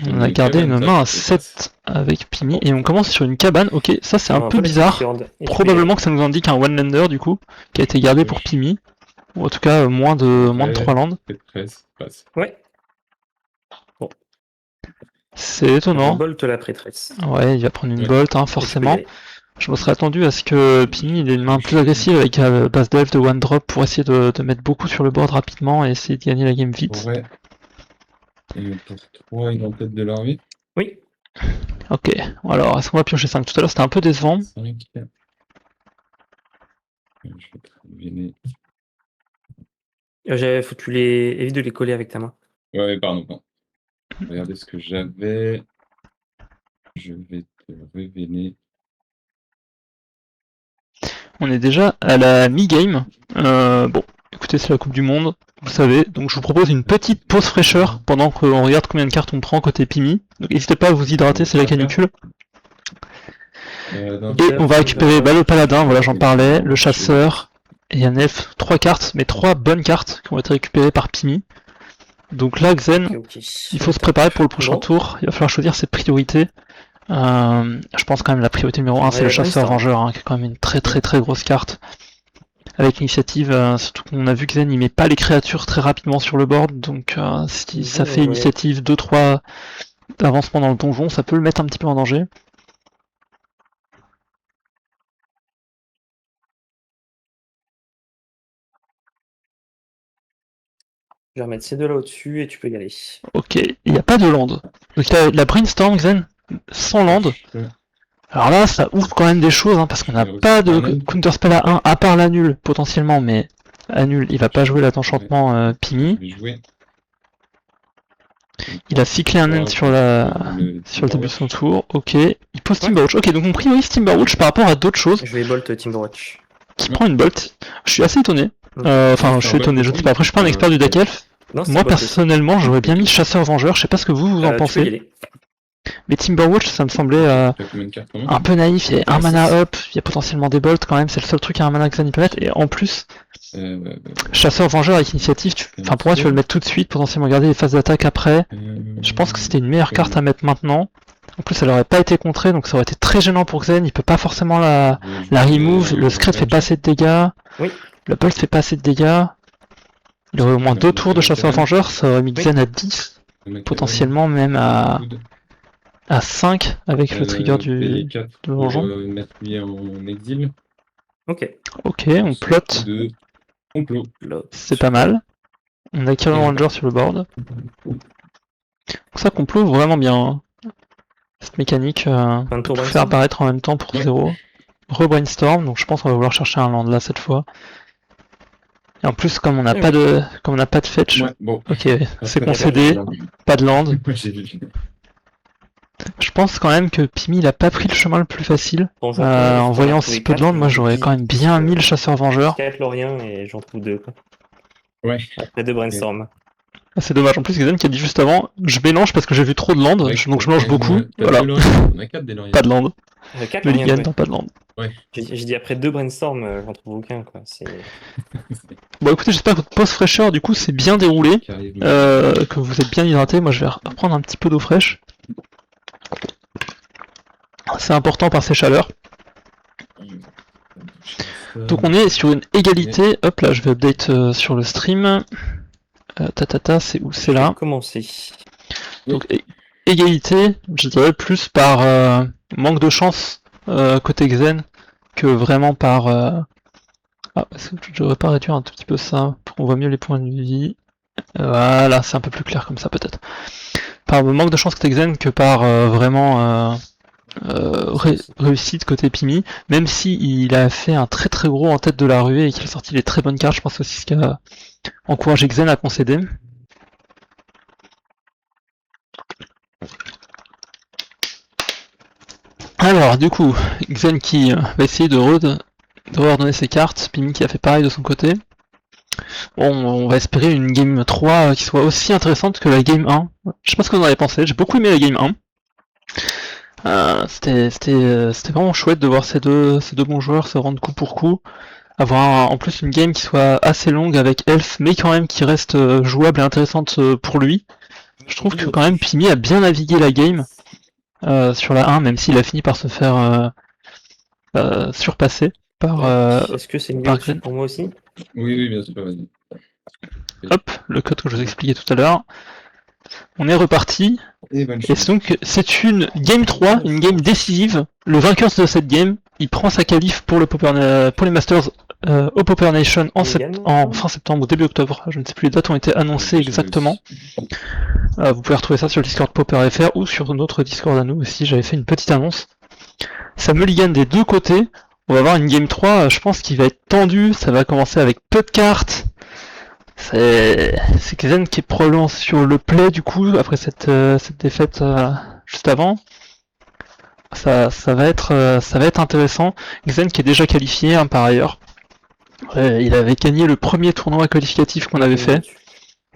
On a gardé une main à 7 avec Pimi et on commence sur une cabane. Ok, ça c'est un peu bizarre. Probablement que ça nous indique un one-lander du coup, qui a été gardé pour Pimi. Ou en tout cas moins de 3 landes. Ouais. Bon. C'est étonnant. Bolt la prêtresse. Ouais, il va prendre une bolt, hein, forcément. Je me serais attendu à ce que Pimi ait une main plus agressive avec base d'elf de one drop pour essayer de mettre beaucoup sur le board rapidement et essayer de gagner la game vite. Ouais. Et pour 3, il est en tête de l'armée. Oui. Ok, alors est-ce qu'on va piocher 5? Tout à l'heure c'était un peu décevant. 5. Je vais Faut que tu évite de les coller avec ta main. Ouais, pardon. Regardez ce que j'avais. Je vais te révéler. On est déjà à la mi-game. Bon, écoutez, c'est la Coupe du Monde, vous savez. Donc je vous propose une petite pause fraîcheur pendant qu'on regarde combien de cartes on prend côté Pimi. Donc n'hésitez pas à vous hydrater, c'est la canicule. Et on va récupérer le paladin, voilà, j'en parlais, le chasseur, et un elfe, 3 cartes, mais 3 bonnes cartes qui ont été récupérées par Pimi. Donc là, Xen, il faut se préparer pour le prochain tour, il va falloir choisir ses priorités. Je pense quand même la priorité numéro 1 c'est le chasseur vengeur, hein, qui est quand même une très grosse carte. Avec l'initiative, surtout qu'on a vu que Xen il met pas les créatures très rapidement sur le board, donc si ça fait initiative 2-3 d'avancement dans le donjon, ça peut le mettre un petit peu en danger. Je vais remettre ces deux là au-dessus et tu peux y aller. Ok, il n'y a pas de land. Donc il a la brainstorm Xen, sans land. Alors là, ça ouvre quand même des choses, hein, parce qu'on n'a pas de counterspell à 1, à part l'annul, potentiellement, mais annul, il va pas jouer l'enchantement Pimi. Il a cyclé un end sur le début de son tour, ok. Il pose Timberwatch, ok, donc on priorise Timberwatch par rapport à d'autres choses. Je vais bolt Timberwatch. Qui prend une bolt. Je suis assez étonné. Enfin, je suis étonné, je sais pas. Après, je suis pas un expert du deck elf. Moi, personnellement, j'aurais bien mis chasseur-vengeur. Je sais pas ce que vous en pensez. Mais Timberwatch, ça me semblait un peu naïf. Il y a un mana up, il y a potentiellement des bolts quand même. C'est le seul truc à un mana que ça n'y peut mettre. Et en plus, chasseur-vengeur avec initiative, enfin pour moi, tu vas le mettre tout de suite. Potentiellement garder les phases d'attaque après. Je pense que c'était une meilleure carte à mettre maintenant. En plus, elle aurait pas été contrée, donc ça aurait été très gênant pour Xen. Il peut pas forcément la remove. Le Scred fait pas assez de dégâts. Le Bolt fait pas assez de dégâts. Il aurait au moins 2 tours de chasseur-vengeur. Ça aurait mis Xen à 10. Potentiellement même à 5 avec le trigger du donjon. Ok, on plot. C'est pas mal. On a Kirin Ranger sur le board. Donc ça complot vraiment bien. Hein. Cette mécanique tout faire apparaître en même temps pour 0. Re-brainstorm, donc je pense qu'on va vouloir chercher un land là cette fois. Et en plus comme on n'a pas de fetch, ok, c'est concédé, pas de land. Je pense quand même que Pimi il a pas pris le chemin le plus facile. En voyant si peu de land, moi j'aurais quand même bien mis le chasseur vengeur. Je Lorien et j'en trouve 2. Ouais. Après 2 brainstorm. C'est dommage, en plus Xen qui a dit juste avant, je mélange parce que j'ai vu trop de land, donc je mélange beaucoup. Voilà. Pas de land. Le Ligan, pas de land. Ouais. J'ai dit après 2 brainstorm, j'en trouve aucun quoi. Bon écoutez, j'espère que votre pause fraîcheur du coup c'est bien déroulé, que vous êtes bien hydraté. Moi je vais reprendre un petit peu d'eau fraîche. C'est important par ces chaleurs. Donc on est sur une égalité. Hop là, je vais update sur le stream. C'est où? C'est là. Commencer. Donc égalité, je dirais plus par manque de chance côté Xen que vraiment par... Ah, je devrais pas réduire un tout petit peu ça pour qu'on voit mieux les points de vie. Voilà, c'est un peu plus clair comme ça peut-être. Par manque de chance côté Xen que par vraiment réussite côté Pimi, même si il a fait un très gros en tête de la ruée et qu'il a sorti les très bonnes cartes, je pense aussi ce qui a encouragé Xen à concéder. Alors du coup, Xen qui va essayer de redonner ses cartes, Pimi qui a fait pareil de son côté. Bon, on va espérer une game 3 qui soit aussi intéressante que la game 1. Je sais pas ce que vous en avez pensé, j'ai beaucoup aimé la game 1. C'était vraiment chouette de voir ces deux bons joueurs se rendre coup pour coup. Avoir en plus une game qui soit assez longue avec Elf, mais quand même qui reste jouable et intéressante pour lui. Je trouve que quand même Pimi a bien navigué la game sur la 1, même s'il a fini par se faire surpasser par Est-ce que c'est une game pour moi aussi? Oui, bien sûr, vas-y. Hop, le code que je vous expliquais tout à l'heure. On est reparti. Et donc c'est une game 3, une game décisive. Le vainqueur de cette game, il prend sa qualif pour les Masters au Pauper Nation en fin septembre ou début octobre. Je ne sais plus, les dates ont été annoncées exactement. Vous pouvez retrouver ça sur le Discord Pauper.fr ou sur notre Discord à nous aussi, j'avais fait une petite annonce. Ça mulligan des deux côtés. On va avoir une game 3, je pense, qui va être tendue. Ça va commencer avec peu de cartes. C'est Xen qui est probablement sur le play du coup, après cette défaite juste avant. ça va être intéressant. Xen qui est déjà qualifié hein, par ailleurs. Il avait gagné le premier tournoi qualificatif qu'on avait fait.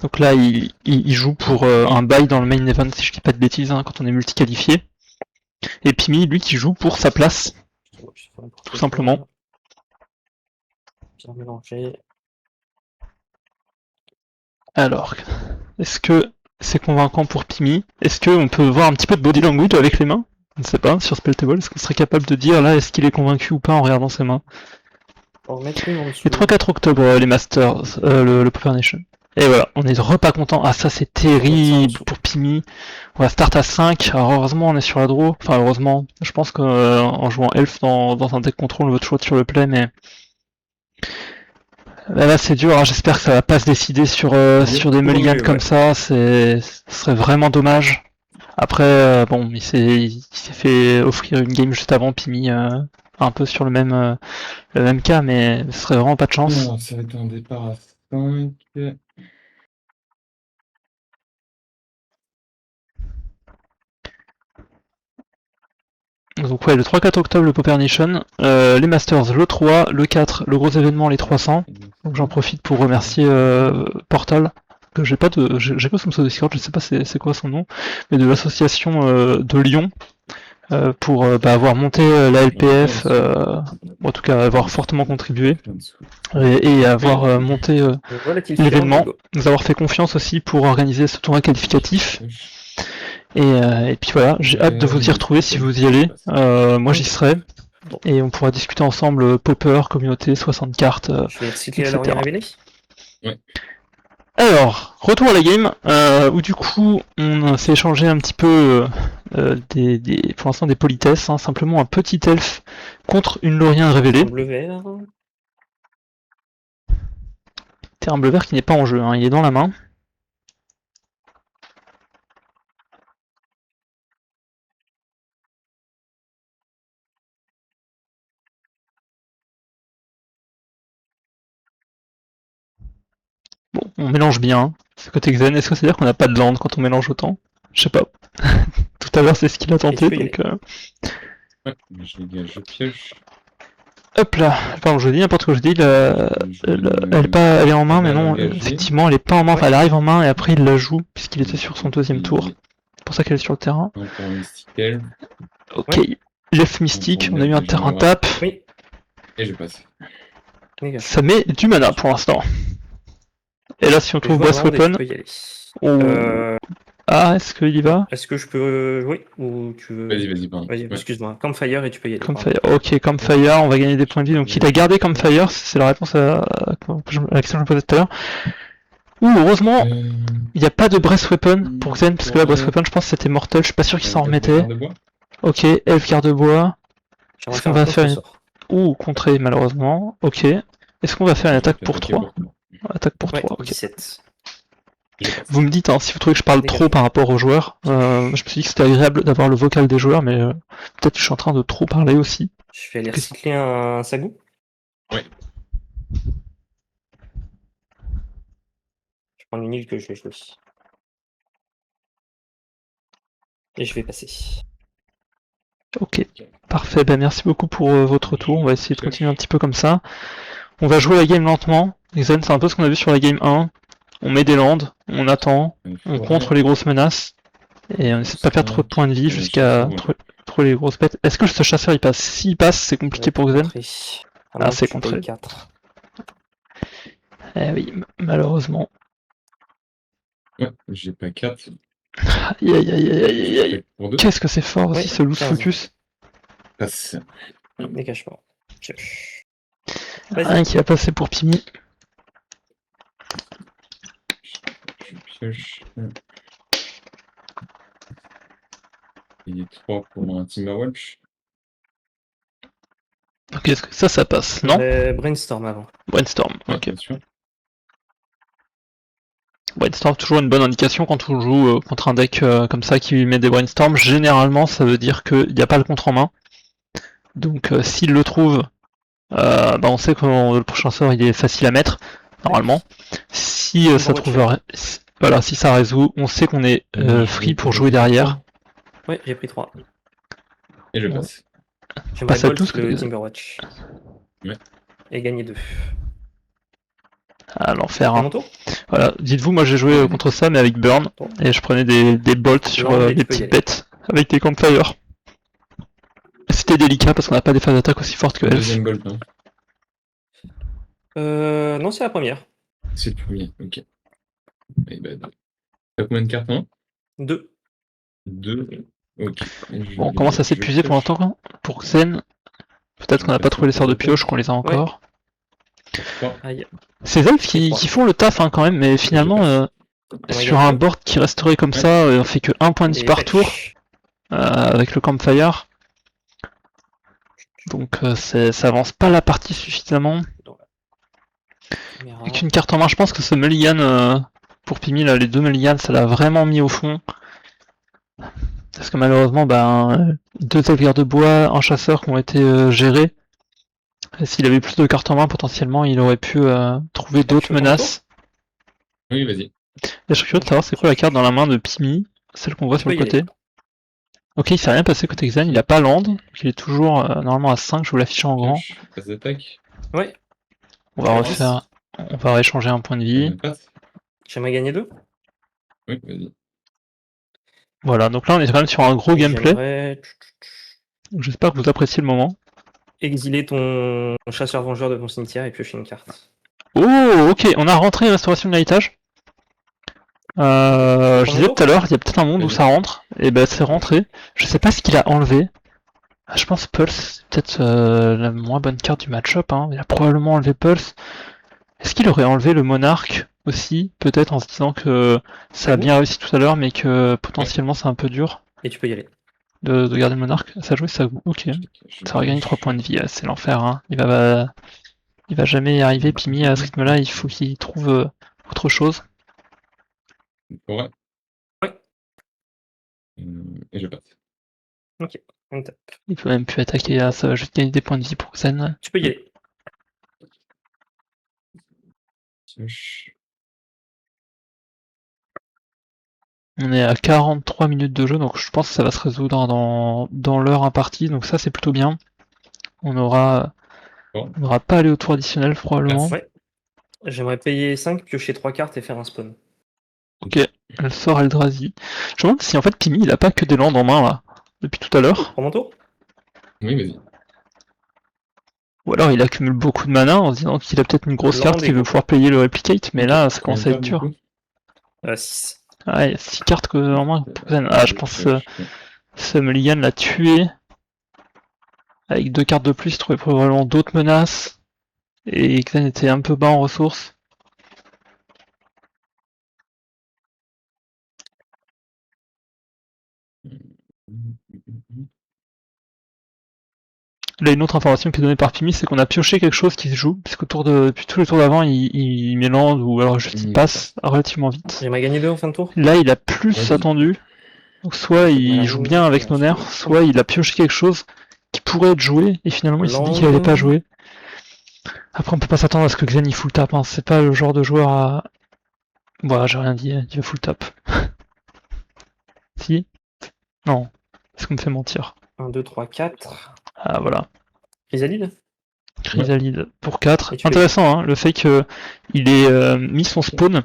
Donc là, il joue pour un bye dans le main event, si je dis pas de bêtises, hein, quand on est multi-qualifié. Et Pimi, lui, qui joue pour sa place, tout simplement. Bien mélangé. Alors, est-ce que c'est convaincant pour Pimi? Est-ce qu'on peut voir un petit peu de body language avec les mains? Je ne sais pas, sur Spelltable, est-ce qu'on serait capable de dire là, est-ce qu'il est convaincu ou pas en regardant ses mains? Les 3-4 octobre, les Masters, le Poker Nation. Et voilà, on est repas content. Ah ça c'est terrible pour Pimi. On va start à 5. Alors heureusement on est sur la draw. Enfin heureusement, je pense qu'en jouant Elf dans un deck contrôle on veut toujours être sur le play, mais là c'est dur. Alors, j'espère que ça va pas se décider sur des mulligans comme ça. Ce serait vraiment dommage. Après bon, il s'est fait offrir une game juste avant Pimi, un peu sur le même cas, mais ce serait vraiment pas de chance. Alors, ça va être un départ à 5. Donc ouais, le 3-4 octobre, le Poker Nation, les Masters, le 3, le 4, le gros événement, les 300. Donc j'en profite pour remercier Portal, que j'ai pas son pseudo Discord, je sais pas c'est quoi son nom, mais de l'association de Lyon, pour avoir monté la LPF, en tout cas avoir fortement contribué, et avoir monté l'événement, nous avoir fait confiance aussi pour organiser ce tournoi qualificatif. Et puis voilà, j'ai hâte de vous y retrouver si vous y allez. Moi j'y serai. Et on pourra discuter ensemble Popper, communauté, 60 cartes. Je vais recycler la dernière révélée. Ouais. Alors, retour à la game, où du coup on s'est échangé un petit peu pour l'instant des politesses, hein, simplement un petit elfe contre une Lorien révélée. Bleu vert. Terrain bleu vert qui n'est pas en jeu, hein, il est dans la main. Bon, on mélange bien, c'est côté Xen. Est-ce que c'est à dire qu'on n'a pas de land quand on mélange autant? Je sais pas. Tout à l'heure c'est ce qu'il a tenté, donc... Ouais, je pioche. Hop là, pardon, je dis n'importe quoi, je dis, elle est en main, mais non, effectivement, elle est pas en main, enfin, elle arrive en main et après il la joue, puisqu'il était sur son deuxième tour. C'est pour ça qu'elle est sur le terrain. Ok, l'elfe mystique, on a eu un terrain tap. Oui. Et je passe. Ça met du mana pour l'instant. Et là, si on trouve Brass Weapon... Ah, est-ce qu'il y va? Est-ce que je peux jouer ou tu veux... Vas-y, pardon. Vas-y, excuse-moi. Campfire et tu peux y aller. Campfire, ok, Campfire, on va gagner des points de vie. Donc il a gardé Campfire, c'est la réponse à la question que je me posais tout à l'heure. Heureusement, il n'y a pas de Brass Weapon pour Xen, parce que là, Brass Weapon, je pense que c'était mortel, je suis pas sûr qu'il s'en remettait. Ok, Elf garde-bois. Est-ce qu'on va faire une... contrée, malheureusement. Ok. Est-ce qu'on va faire une attaque pour 3? Attaque pour 3, ok. 17. Vous me dites hein, si vous trouvez que je parle trop par rapport aux joueurs. Je me suis dit que c'était agréable d'avoir le vocal des joueurs, mais peut-être que je suis en train de trop parler aussi. Je vais aller recycler un Sagou. Ouais. Je prends une île que je vais jouer. Et je vais passer. Ok, parfait. Ben, merci beaucoup pour votre tour. On va essayer de continuer un petit peu comme ça. On va jouer la game lentement. Xen, c'est un peu ce qu'on a vu sur la game 1. On met des landes, on attend, on contre les grosses menaces, et on essaie de pas perdre trop de points de vie jusqu'à trouver les grosses bêtes. Est-ce que ce chasseur il passe? S'il passe, c'est compliqué pour Xen. Ah, c'est contré. Eh oui, malheureusement. Ouais, j'ai pas 4. Aïe aïe aïe aïe aïe. Qu'est-ce que c'est fort aussi ce loose focus. Passe. Dégagement. Un qui va passer pour Pimi. Je pioche. Il est 3 pour un Timberwatch. Ok, est-ce que ça passe, non? Brainstorm avant. Brainstorm, ok. Attention. Brainstorm, toujours une bonne indication quand on joue contre un deck comme ça qui met des brainstorms. Généralement, ça veut dire qu'il n'y a pas le contre en main. Donc, s'il le trouve, on sait que le prochain sort il est facile à mettre, normalement. Si ça trouve. Voilà, si ça résout, on sait qu'on est free pour jouer derrière. Ouais, j'ai pris 3. Et je Ouais. passe. J'aimerais Passe à Bolt tous, le que- Timberwatch. Ouais. Et gagner 2. Ah, l'enfer. C'est Hein. mon tour? Voilà, dites-vous, moi j'ai joué Oui. contre ça, mais avec Burn, Bon. et je prenais des bolts sur Land, et les tu peux y petites aller. bêtes, avec des campfires. C'était délicat parce qu'on n'a pas des phases d'attaque aussi fortes que Le Elf. deuxième bolt, hein. Non, c'est la première. C'est le premier, ok. Et bah, t'as combien de cartes, hein? 2. 2. Ok. Bon, on commence à s'épuiser pour l'instant. Pour Xen, peut-être qu'on n'a pas trouvé les sorts de pioche, qu'on les a encore. 3. Aïe. C'est Elf Et qui trois. font le taf hein, quand même, mais finalement, On va sur gagner un deux. board qui resterait comme Ouais. ça, on fait que 1 point de vie Et par pêche. tour, avec le campfire. Donc ça avance pas la partie suffisamment. Caméra. Avec une carte en main, je pense que ce mulligan pour Pimi, là, les deux mulligans, ça l'a vraiment mis au fond. Parce que malheureusement, deux elfguerres de bois, un chasseur qui ont été gérés. Et s'il avait plus de cartes en main, potentiellement, il aurait pu trouver d'autres Je peux faire menaces. Oui, vas-y. Et je suis curieux de savoir c'est quoi la carte dans la main de Pimi, celle qu'on voit Tu sur le peux y côté. aller. Ok, il s'est rien passé côté Xen, il a pas land, donc il est toujours normalement à 5, je vous l'affiche en grand. Pioche, passe d'attaque. Ouais. On va Passe. refaire, on va rééchanger un point de vie. Passe. J'aimerais gagner 2. Oui, vas-y. Voilà, donc là on est quand même sur un gros gameplay. J'aimerais J'espère que vous appréciez le moment. exiler ton chasseur-vengeur de ton cimetière et piocher une carte. Oh, ok, on a rentré restauration de l'héritage. Je disais tout à l'heure, il y a peut-être un monde où ça rentre. Et ben c'est rentré. Je sais pas ce qu'il a enlevé. Je pense Pulse, c'est peut-être la moins bonne carte du match-up. Hein. Il a probablement enlevé Pulse. Est-ce qu'il aurait enlevé le Monarque aussi? Peut-être en se disant que ça a bien réussi tout à l'heure, mais que potentiellement c'est un peu dur Et tu peux y aller. de garder le Monarque. Ça a joué, ça. Ok. Ça aurait gagné 3 points de vie. C'est l'enfer. Hein. Il va jamais y arriver. Pimi à ce rythme-là, il faut qu'il trouve autre chose. Ouais. Ouais. Et je passe. Ok. On tape. Il peut même plus attaquer, là, ça va juste gagner des points de vie pour Xen. Tu peux y aller. Pioche. On est à 43 minutes de jeu, donc je pense que ça va se résoudre dans l'heure impartie, donc ça c'est plutôt bien. On aura pas aller au tour additionnel probablement. Ouais. J'aimerais payer 5, piocher 3 cartes et faire un spawn. Ok, elle sort Eldrazi. Je me demande si en fait Pimi il a pas que des landes en main là, depuis tout à l'heure. Prends mon tour. Oui, vas-y. Ou alors il accumule beaucoup de mana en se disant qu'il a peut-être une grosse carte qu'il veut pouvoir payer le replicate, mais là ça commence à être dur. 6. Ah, il y a 6 cartes en main pour Xen. Ah, je pense que ce mulligan l'a tué. Avec 2 cartes de plus, il trouvait probablement d'autres menaces. Et Xen était un peu bas en ressources. Là, une autre information qui est donnée par Pimi, c'est qu'on a pioché quelque chose qui se joue, puisque depuis tous les tours d'avant, il mélange ou alors juste il passe relativement vite. J'aimerais gagner 2 en fin de tour. Là, il a plus attendu. Donc soit il joue bien avec nos nerfs, soit il a pioché quelque chose qui pourrait être joué, et finalement il s'est dit qu'il allait pas jouer. Après, on peut pas s'attendre à ce que Xen il full tap, hein. C'est pas le genre de joueur à... Voilà, j'ai rien dit, il va full tap. Si? Non. Est-ce qu'on me fait mentir? 1, 2, 3, 4. Ah voilà. Chrysalide. Chrysalide pour 4. Intéressant, hein, le fait qu'il ait mis son spawn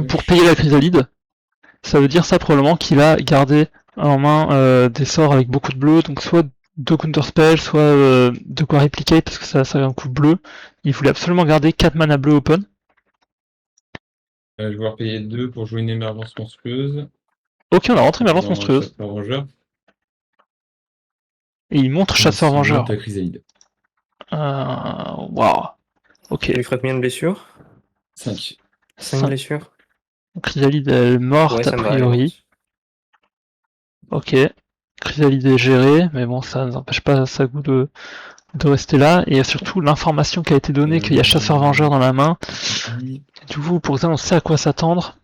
pour payer la chrysalide. Ça veut dire ça probablement qu'il a gardé en main des sorts avec beaucoup de bleu, donc soit de counterspell, soit de quoi replicate, parce que ça a un coup bleu. Il voulait absolument garder 4 mana bleu open. Je vais devoir payer 2 pour jouer une émergence monstrueuse. Ok, on a rentré émergence monstrueuse. Et il montre chasseur-vengeur. Waouh. Ok. Il lui ferait combien de blessures? 5. 5 blessures. Chrysalide est morte a priori. Ok. Chrysalide est gérée, mais bon, ça n'empêche pas sa goût de rester là. Et surtout, l'information qui a été donnée qu'il y a chasseur-vengeur dans la main. Du coup, pour ça, on sait à quoi s'attendre.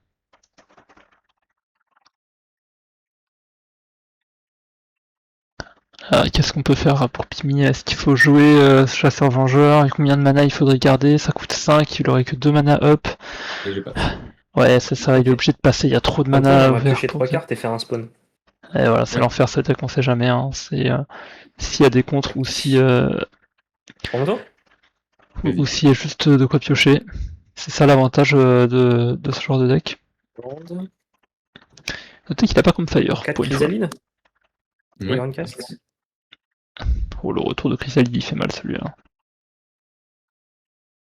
Qu'est-ce qu'on peut faire pour Pimi? Est-ce qu'il faut jouer chasseur-vengeur? Combien de mana il faudrait garder? Ça coûte 5, il aurait que 2 mana up. Et je passe. Ouais, c'est ça, il est obligé de passer, il y a trop de mana on va vert. piocher 3 cartes et faire un spawn. Et voilà, c'est Ouais. l'enfer cette deck, on sait jamais. Hein. C'est s'il y a des contres ou si Pour mon tour? ou s'il y a juste de quoi piocher. C'est ça l'avantage de ce genre de deck. Blonde. Notez qu'il a pas comme Fire 4 pour une fois. chrysalides. Ouais. Grandcast. Oh, le retour de Chrysalide il fait mal celui-là.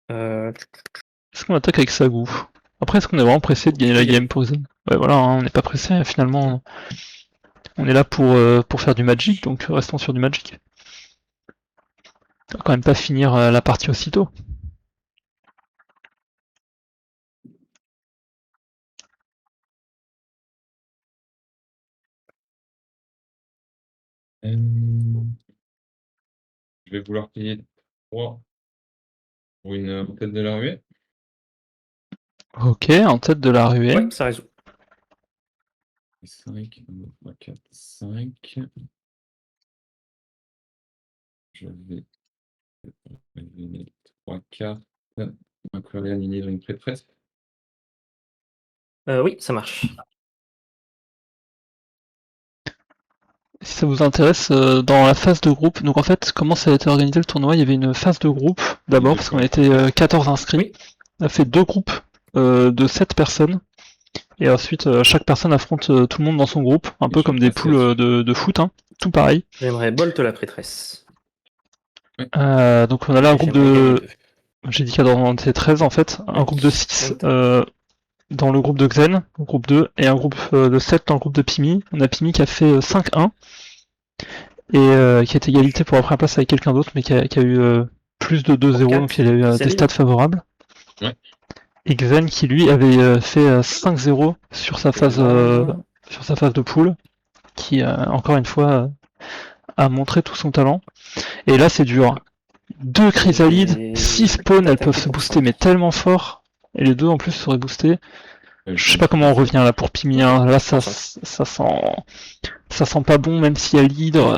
Est-ce qu'on attaque avec Sagou? Après, est-ce qu'on est vraiment pressé de gagner la game pour Zen? Ouais, voilà, hein, on n'est pas pressé. Finalement, on est là pour faire du Magic, donc restons sur du Magic. On va quand même pas finir la partie aussitôt. Je vais vouloir payer 3 pour une tête de la ruée. Ok, en tête de la ruée. Ouais, ça résout. 5, 1, 2, 3, 4, 5. Je vais donner 3 cartes. Inclure les aligner dans une pré-presse. Oui, ça marche. Si ça vous intéresse, dans la phase de groupe, donc en fait, comment ça a été organisé le tournoi? Il y avait une phase de groupe d'abord, parce qu'on était 14 inscrits. Oui. On a fait 2 groupes de 7 personnes. Et ensuite, chaque personne affronte tout le monde dans son groupe, un peu comme des poules de foot, hein, tout pareil. J'aimerais Bolt la prêtresse. Donc on a là un groupe J'aimerais gagner de... deux. J'ai dit 14, on était 13 en fait. Un groupe de 6 dans le groupe de Xen, le groupe 2, et un groupe de 7 dans le groupe de Pimi. On a Pimi qui a fait 5-1, et qui est égalité pour la première place avec quelqu'un d'autre, mais qui a eu plus de 2-0, donc il a eu des stats favorables. Ouais. Et Xen qui lui avait fait 5-0 sur sa phase de poule, qui encore une fois a montré tout son talent. Et là c'est dur. 2 chrysalides, 6 spawns, elles peuvent se booster mais tellement fort. Et les deux en plus seraient boostés. Je sais pas comment on revient là pour Pimi. Hein. Là ça sent pas bon même s'il y a l'hydre.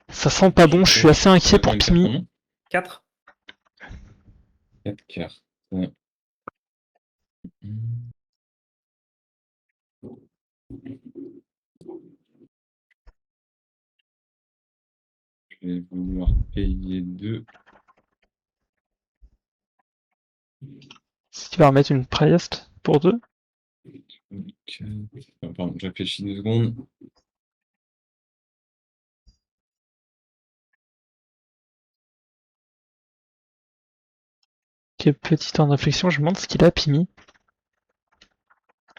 Ça sent pas bon, je suis assez inquiet pour Pimi. 4. 4 cartes. Ouais. Je vais vouloir payer 2. Est-ce qu'il va remettre une Priest pour 2? Pardon, je réfléchis 2 secondes. Ok, petit temps de réflexion, je me demande ce qu'il a Pimi.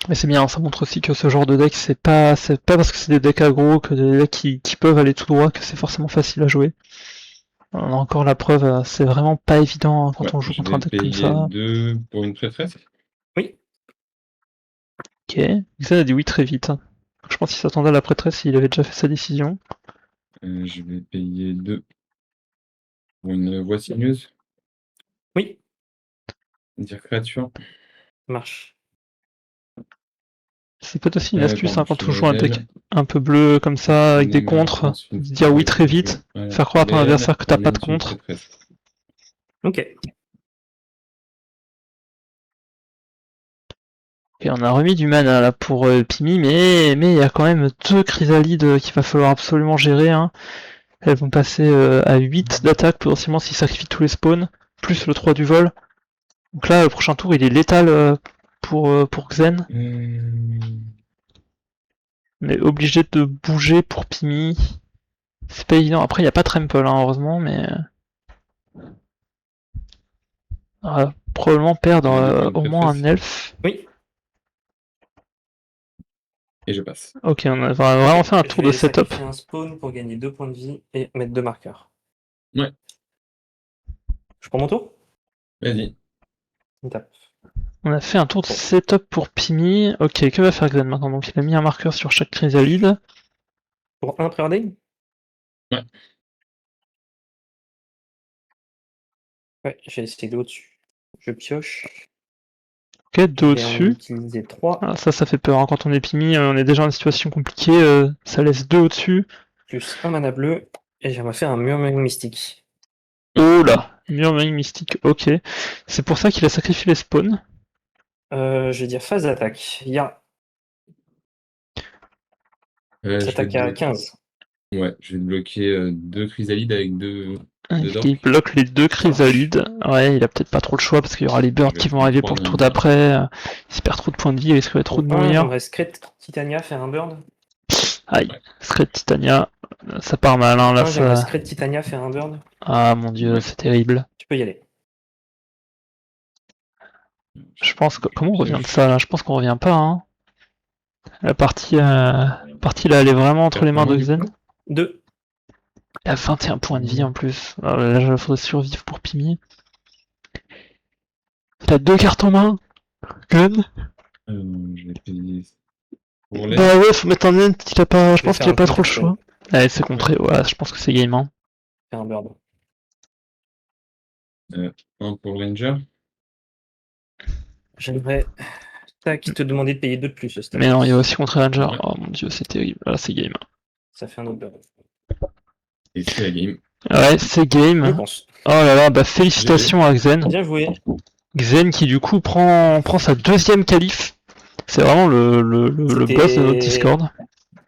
Mais c'est bien, ça montre aussi que ce genre de deck, c'est pas parce que c'est des decks aggro, que des decks qui peuvent aller tout droit, que c'est forcément facile à jouer. On a encore la preuve, c'est vraiment pas évident hein, quand on joue contre un deck comme ça. 2 pour une pré-presse. Oui. Ok, Xen a dit oui très vite. Je pense qu'il s'attendait à la prêtresse, il avait déjà fait sa décision. Je vais payer 2 pour une voix sinueuse. Oui. Dire créature. Ça marche. C'est peut-être aussi une astuce hein, quand on joue un modèle. deck un peu bleu comme ça, avec des contres, dire oui très vite, faire croire à ton adversaire que t'as pas de contre. Ok. Et on a remis du mana là pour Pimi, mais il y a quand même 2 chrysalides qu'il va falloir absolument gérer. Hein. Elles vont passer à 8 d'attaque potentiellement s'ils sacrifient tous les spawns, plus le 3 du vol. Donc là, le prochain tour, il est létal pour Xen. On est obligé de bouger pour Pimi. C'est pas évident. Après, il n'y a pas Trample, hein, heureusement, mais... on va probablement perdre au moins un elfe. Oui. Et je passe. Ok, on a vraiment fait un tour de setup. Je vais un spawn pour gagner 2 points de vie et mettre 2 marqueurs. Ouais. Je prends mon tour? Vas-y. On a fait un tour de setup pour Pimi. Ok, que va faire Xen maintenant? Donc il a mis un marqueur sur chaque chrysalide. Pour un preordain? Ouais. Ouais, j'ai essayé de au-dessus. Je pioche. Ok, 2 au-dessus. Utiliser 3. Ah, ça fait peur. Hein. Quand on est Pimi, on est déjà dans une situation compliquée. Ça laisse 2 au-dessus. Plus un mana bleu. Et j'aimerais faire un murmuring mystique. Oh là, murmuring mystique, ok. C'est pour ça qu'il a sacrifié les spawns. Je vais dire phase d'attaque. Ya. Je vais S'attaque à bloquer. 15. Ouais, je vais bloquer 2 chrysalides avec 2 Il d'orques. bloque les 2 Ça marche. chrysalides. Ouais, il a peut-être pas trop le choix parce qu'il y aura les birds Je vais qui vont prendre arriver 3 pour le tour ninjas. d'après. Il se perd trop de points de vie, il risquerait trop de Pour 1, mourir. j'aimerais Scred Titania faire un bird. Aïe, Ouais. Scred Titania, ça part mal, hein, là, J'aimerais ça... Scred Titania faire un bird. Ah mon dieu, Ouais. c'est terrible. Tu peux y aller. Je pense que... Comment on revient de Pioche. ça, là? Je pense qu'on revient pas, hein. La partie là, elle est vraiment entre les mains de Xen. 2. Il a 21 points de vie en plus. Alors là, il faudrait survivre pour Pimi. T'as 2 cartes en main, Gun. Je vais payer pour l'aide. Bah ouais, faut mettre un end, il a pas... Je vais pense faire qu'il a un pas trop le contre-spell. choix. Allez, c'est contré, ouais, je pense que c'est game, hein. Faire un bird. 1 pour le ranger. J'aimerais te demander de payer 2 de plus ce stade. Mais non, il y a aussi contre Ranger. Ouais. Oh mon dieu, c'est terrible. Là, c'est game. Ça fait un autre bird. Et c'est la game. Ouais, c'est Je game. pense. Oh là là, bah félicitations à Xen. Bien joué. Xen qui du coup prend sa 2e qualif. C'est vraiment le C'était boss de notre Discord.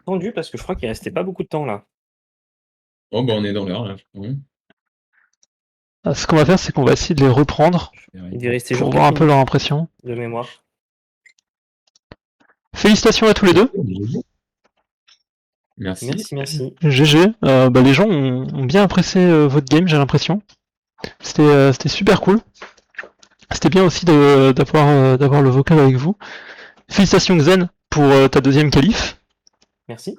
tendu parce que je crois qu'il restait pas beaucoup de temps là. Oh bah on est dans l'heure là, je crois. Ah, ce qu'on va faire, c'est qu'on va essayer de les reprendre Il est resté pour jour voir un 4 peu leur impression. de mémoire. Félicitations à tous les deux. Merci. Merci. GG. Bah, les gens ont bien apprécié votre game, j'ai l'impression. C'était super cool. C'était bien aussi d'avoir le vocal avec vous. Félicitations Xen pour ta 2e qualif. Merci.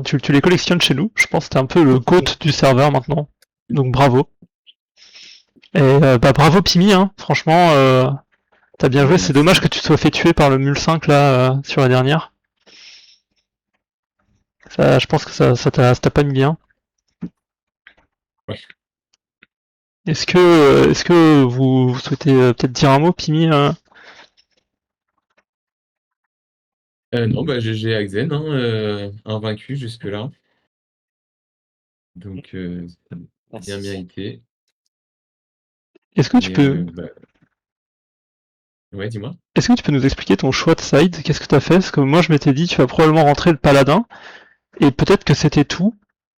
Tu les collectionnes chez nous. Je pense que t'es un peu le GOAT du serveur maintenant. Donc bravo. Et bah bravo Pimi, hein. Franchement, t'as bien joué. C'est dommage que tu te sois fait tuer par le Mule 5 là sur la dernière. Ça, je pense que ça t'a pas mis bien. Ouais. Est-ce que vous souhaitez peut-être dire un mot, Pimi? Non, bah GG à Xen, hein, invaincu jusque-là. Donc, bien Merci. mérité. Est-ce que tu Et, peux... Ouais, dis-moi. Est-ce que tu peux nous expliquer ton choix de side? Qu'est-ce que t'as fait? Parce que moi je m'étais dit tu vas probablement rentrer le paladin, et peut-être que c'était tout.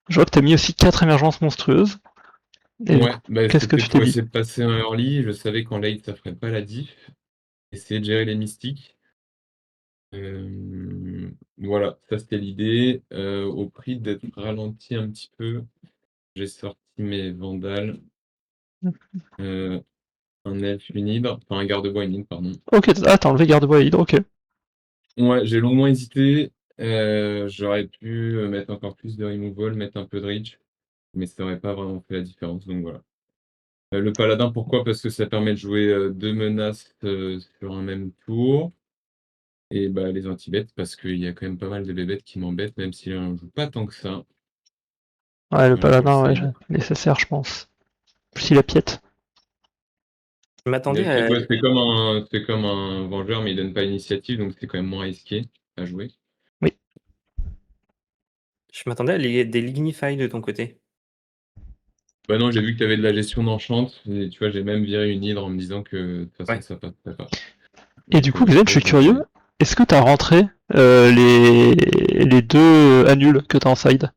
Je vois que t'as mis aussi 4 émergences monstrueuses. Et Ouais, bah qu'est-ce que c'était tu t'es pour dit? essayer de passer un early. Je savais qu'en late ça ferait pas la diff. Essayer de gérer les mystiques. Voilà, ça c'était l'idée. Au prix d'être ralenti un petit peu, j'ai sorti mes vandales. Un elfe unhydre, enfin un garde-bois unhydre, pardon. Ok, ah t'as enlevé garde-bois et hydre, ok. Ouais, j'ai longuement hésité. J'aurais pu mettre encore plus de removal, mettre un peu de reach, mais ça aurait pas vraiment fait la différence, donc voilà. Le paladin, pourquoi? Parce que ça permet de jouer 2 menaces sur un même tour. Et bah les anti-bêtes, parce qu'il y a quand même pas mal de bébêtes qui m'embêtent, même si là on joue pas tant que ça. Ouais, le Voilà pour paladin, le ouais, side. nécessaire, je pense. Plus il a piète. Je m'attendais Ouais, à... c'est comme un vengeur, mais il donne pas l'initiative, donc c'est quand même moins risqué à jouer. Oui. Je m'attendais à des Lignify de ton côté. Bah non, j'ai vu que tu avais de la gestion d'enchante, et tu vois, j'ai même viré une hydre en me disant que de toute façon Ouais. ça passerait pas. Et Donc, du coup, Xen, je suis j'ai curieux. Est-ce que t'as rentré les 2 annuls que t'as en side?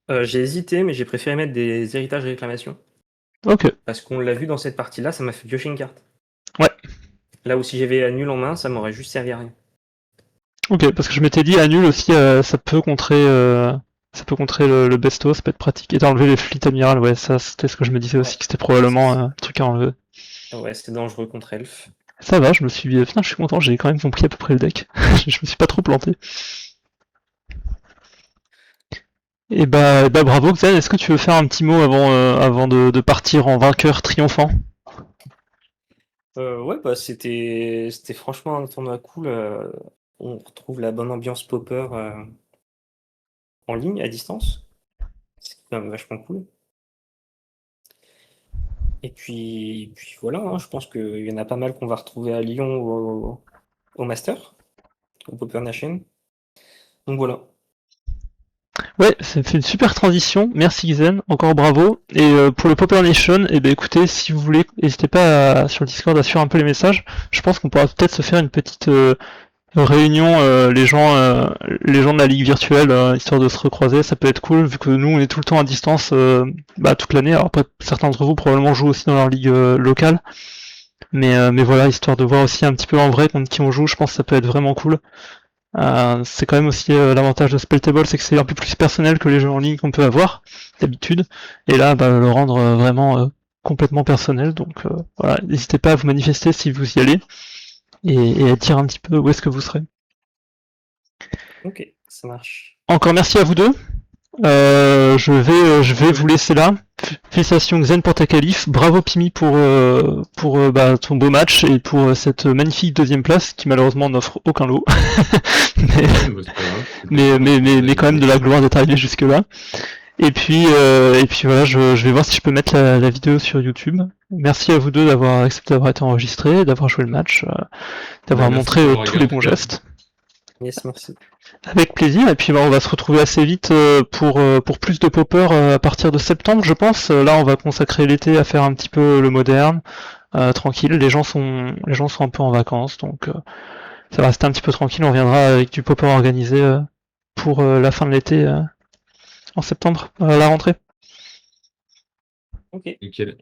J'ai hésité, mais j'ai préféré mettre des héritages réclamations. Ok. Parce qu'on l'a vu dans cette partie-là, ça m'a fait piocher une carte. Ouais. Là où si j'avais annul en main, ça m'aurait juste servi à rien. Ok, parce que je m'étais dit annul aussi, ça peut contrer le besto, ça peut être pratique. Et t'as enlevé les fleet amiral, ouais, ça c'était ce que je me disais aussi, Ouais. que c'était probablement un truc à enlever. Ouais, c'est dangereux contre elfe. Ça va, je me suis dit, putain, je suis content, j'ai quand même compris à peu près le deck. Je me suis pas trop planté. Et bah bravo Xen, est-ce que tu veux faire un petit mot avant de partir en vainqueur triomphant? Ouais, bah c'était franchement un tournoi cool. On retrouve la bonne ambiance popper en ligne, à distance. C'est quand même vachement cool. Et puis voilà, hein, je pense qu'il y en a pas mal qu'on va retrouver à Lyon au Master, au Popper Nation. Donc voilà. Ouais, ça fait une super transition, merci Xen, encore bravo. Et pour le Popper Nation, eh ben écoutez, si vous voulez, n'hésitez pas sur le Discord à suivre un peu les messages. Je pense qu'on pourra peut-être se faire réunion les gens de la ligue virtuelle, histoire de se recroiser, ça peut être cool vu que nous on est tout le temps à distance toute l'année. Alors après certains d'entre vous probablement jouent aussi dans leur ligue locale, mais voilà, histoire de voir aussi un petit peu en vrai contre qui on joue, je pense que ça peut être vraiment cool. C'est quand même aussi l'avantage de Spelltable, c'est que c'est un peu plus personnel que les jeux en ligne qu'on peut avoir d'habitude, et là le rendre vraiment complètement personnel. Donc voilà, n'hésitez pas à vous manifester si vous y allez et à dire un petit peu où est-ce que vous serez. Ok, ça marche. Encore merci à vous deux. Je vais vous laisser là. Félicitations Xen pour ta qualif. Bravo Pimi pour ton beau match et pour cette magnifique deuxième place qui malheureusement n'offre aucun lot. mais quand même de la gloire d'être arrivé jusque là. Et puis voilà, je vais voir si je peux mettre la vidéo sur YouTube. Merci à vous deux d'avoir accepté d'avoir été enregistré, d'avoir joué le match, d'avoir montré tous les bons gestes. Yes, merci. Avec plaisir, et puis on va se retrouver assez vite pour plus de popper à partir de septembre, je pense. Là, on va consacrer l'été à faire un petit peu le moderne, tranquille. Les gens sont un peu en vacances, donc ça va rester un petit peu tranquille. On reviendra avec du popper organisé pour la fin de l'été en septembre, à la rentrée. Ok. Nickel.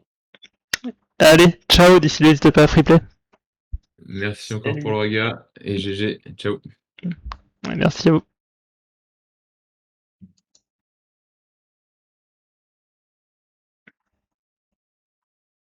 Allez, ciao, d'ici là, n'hésitez pas à freeplay. Merci encore pour le regard et GG, ciao. Merci à vous.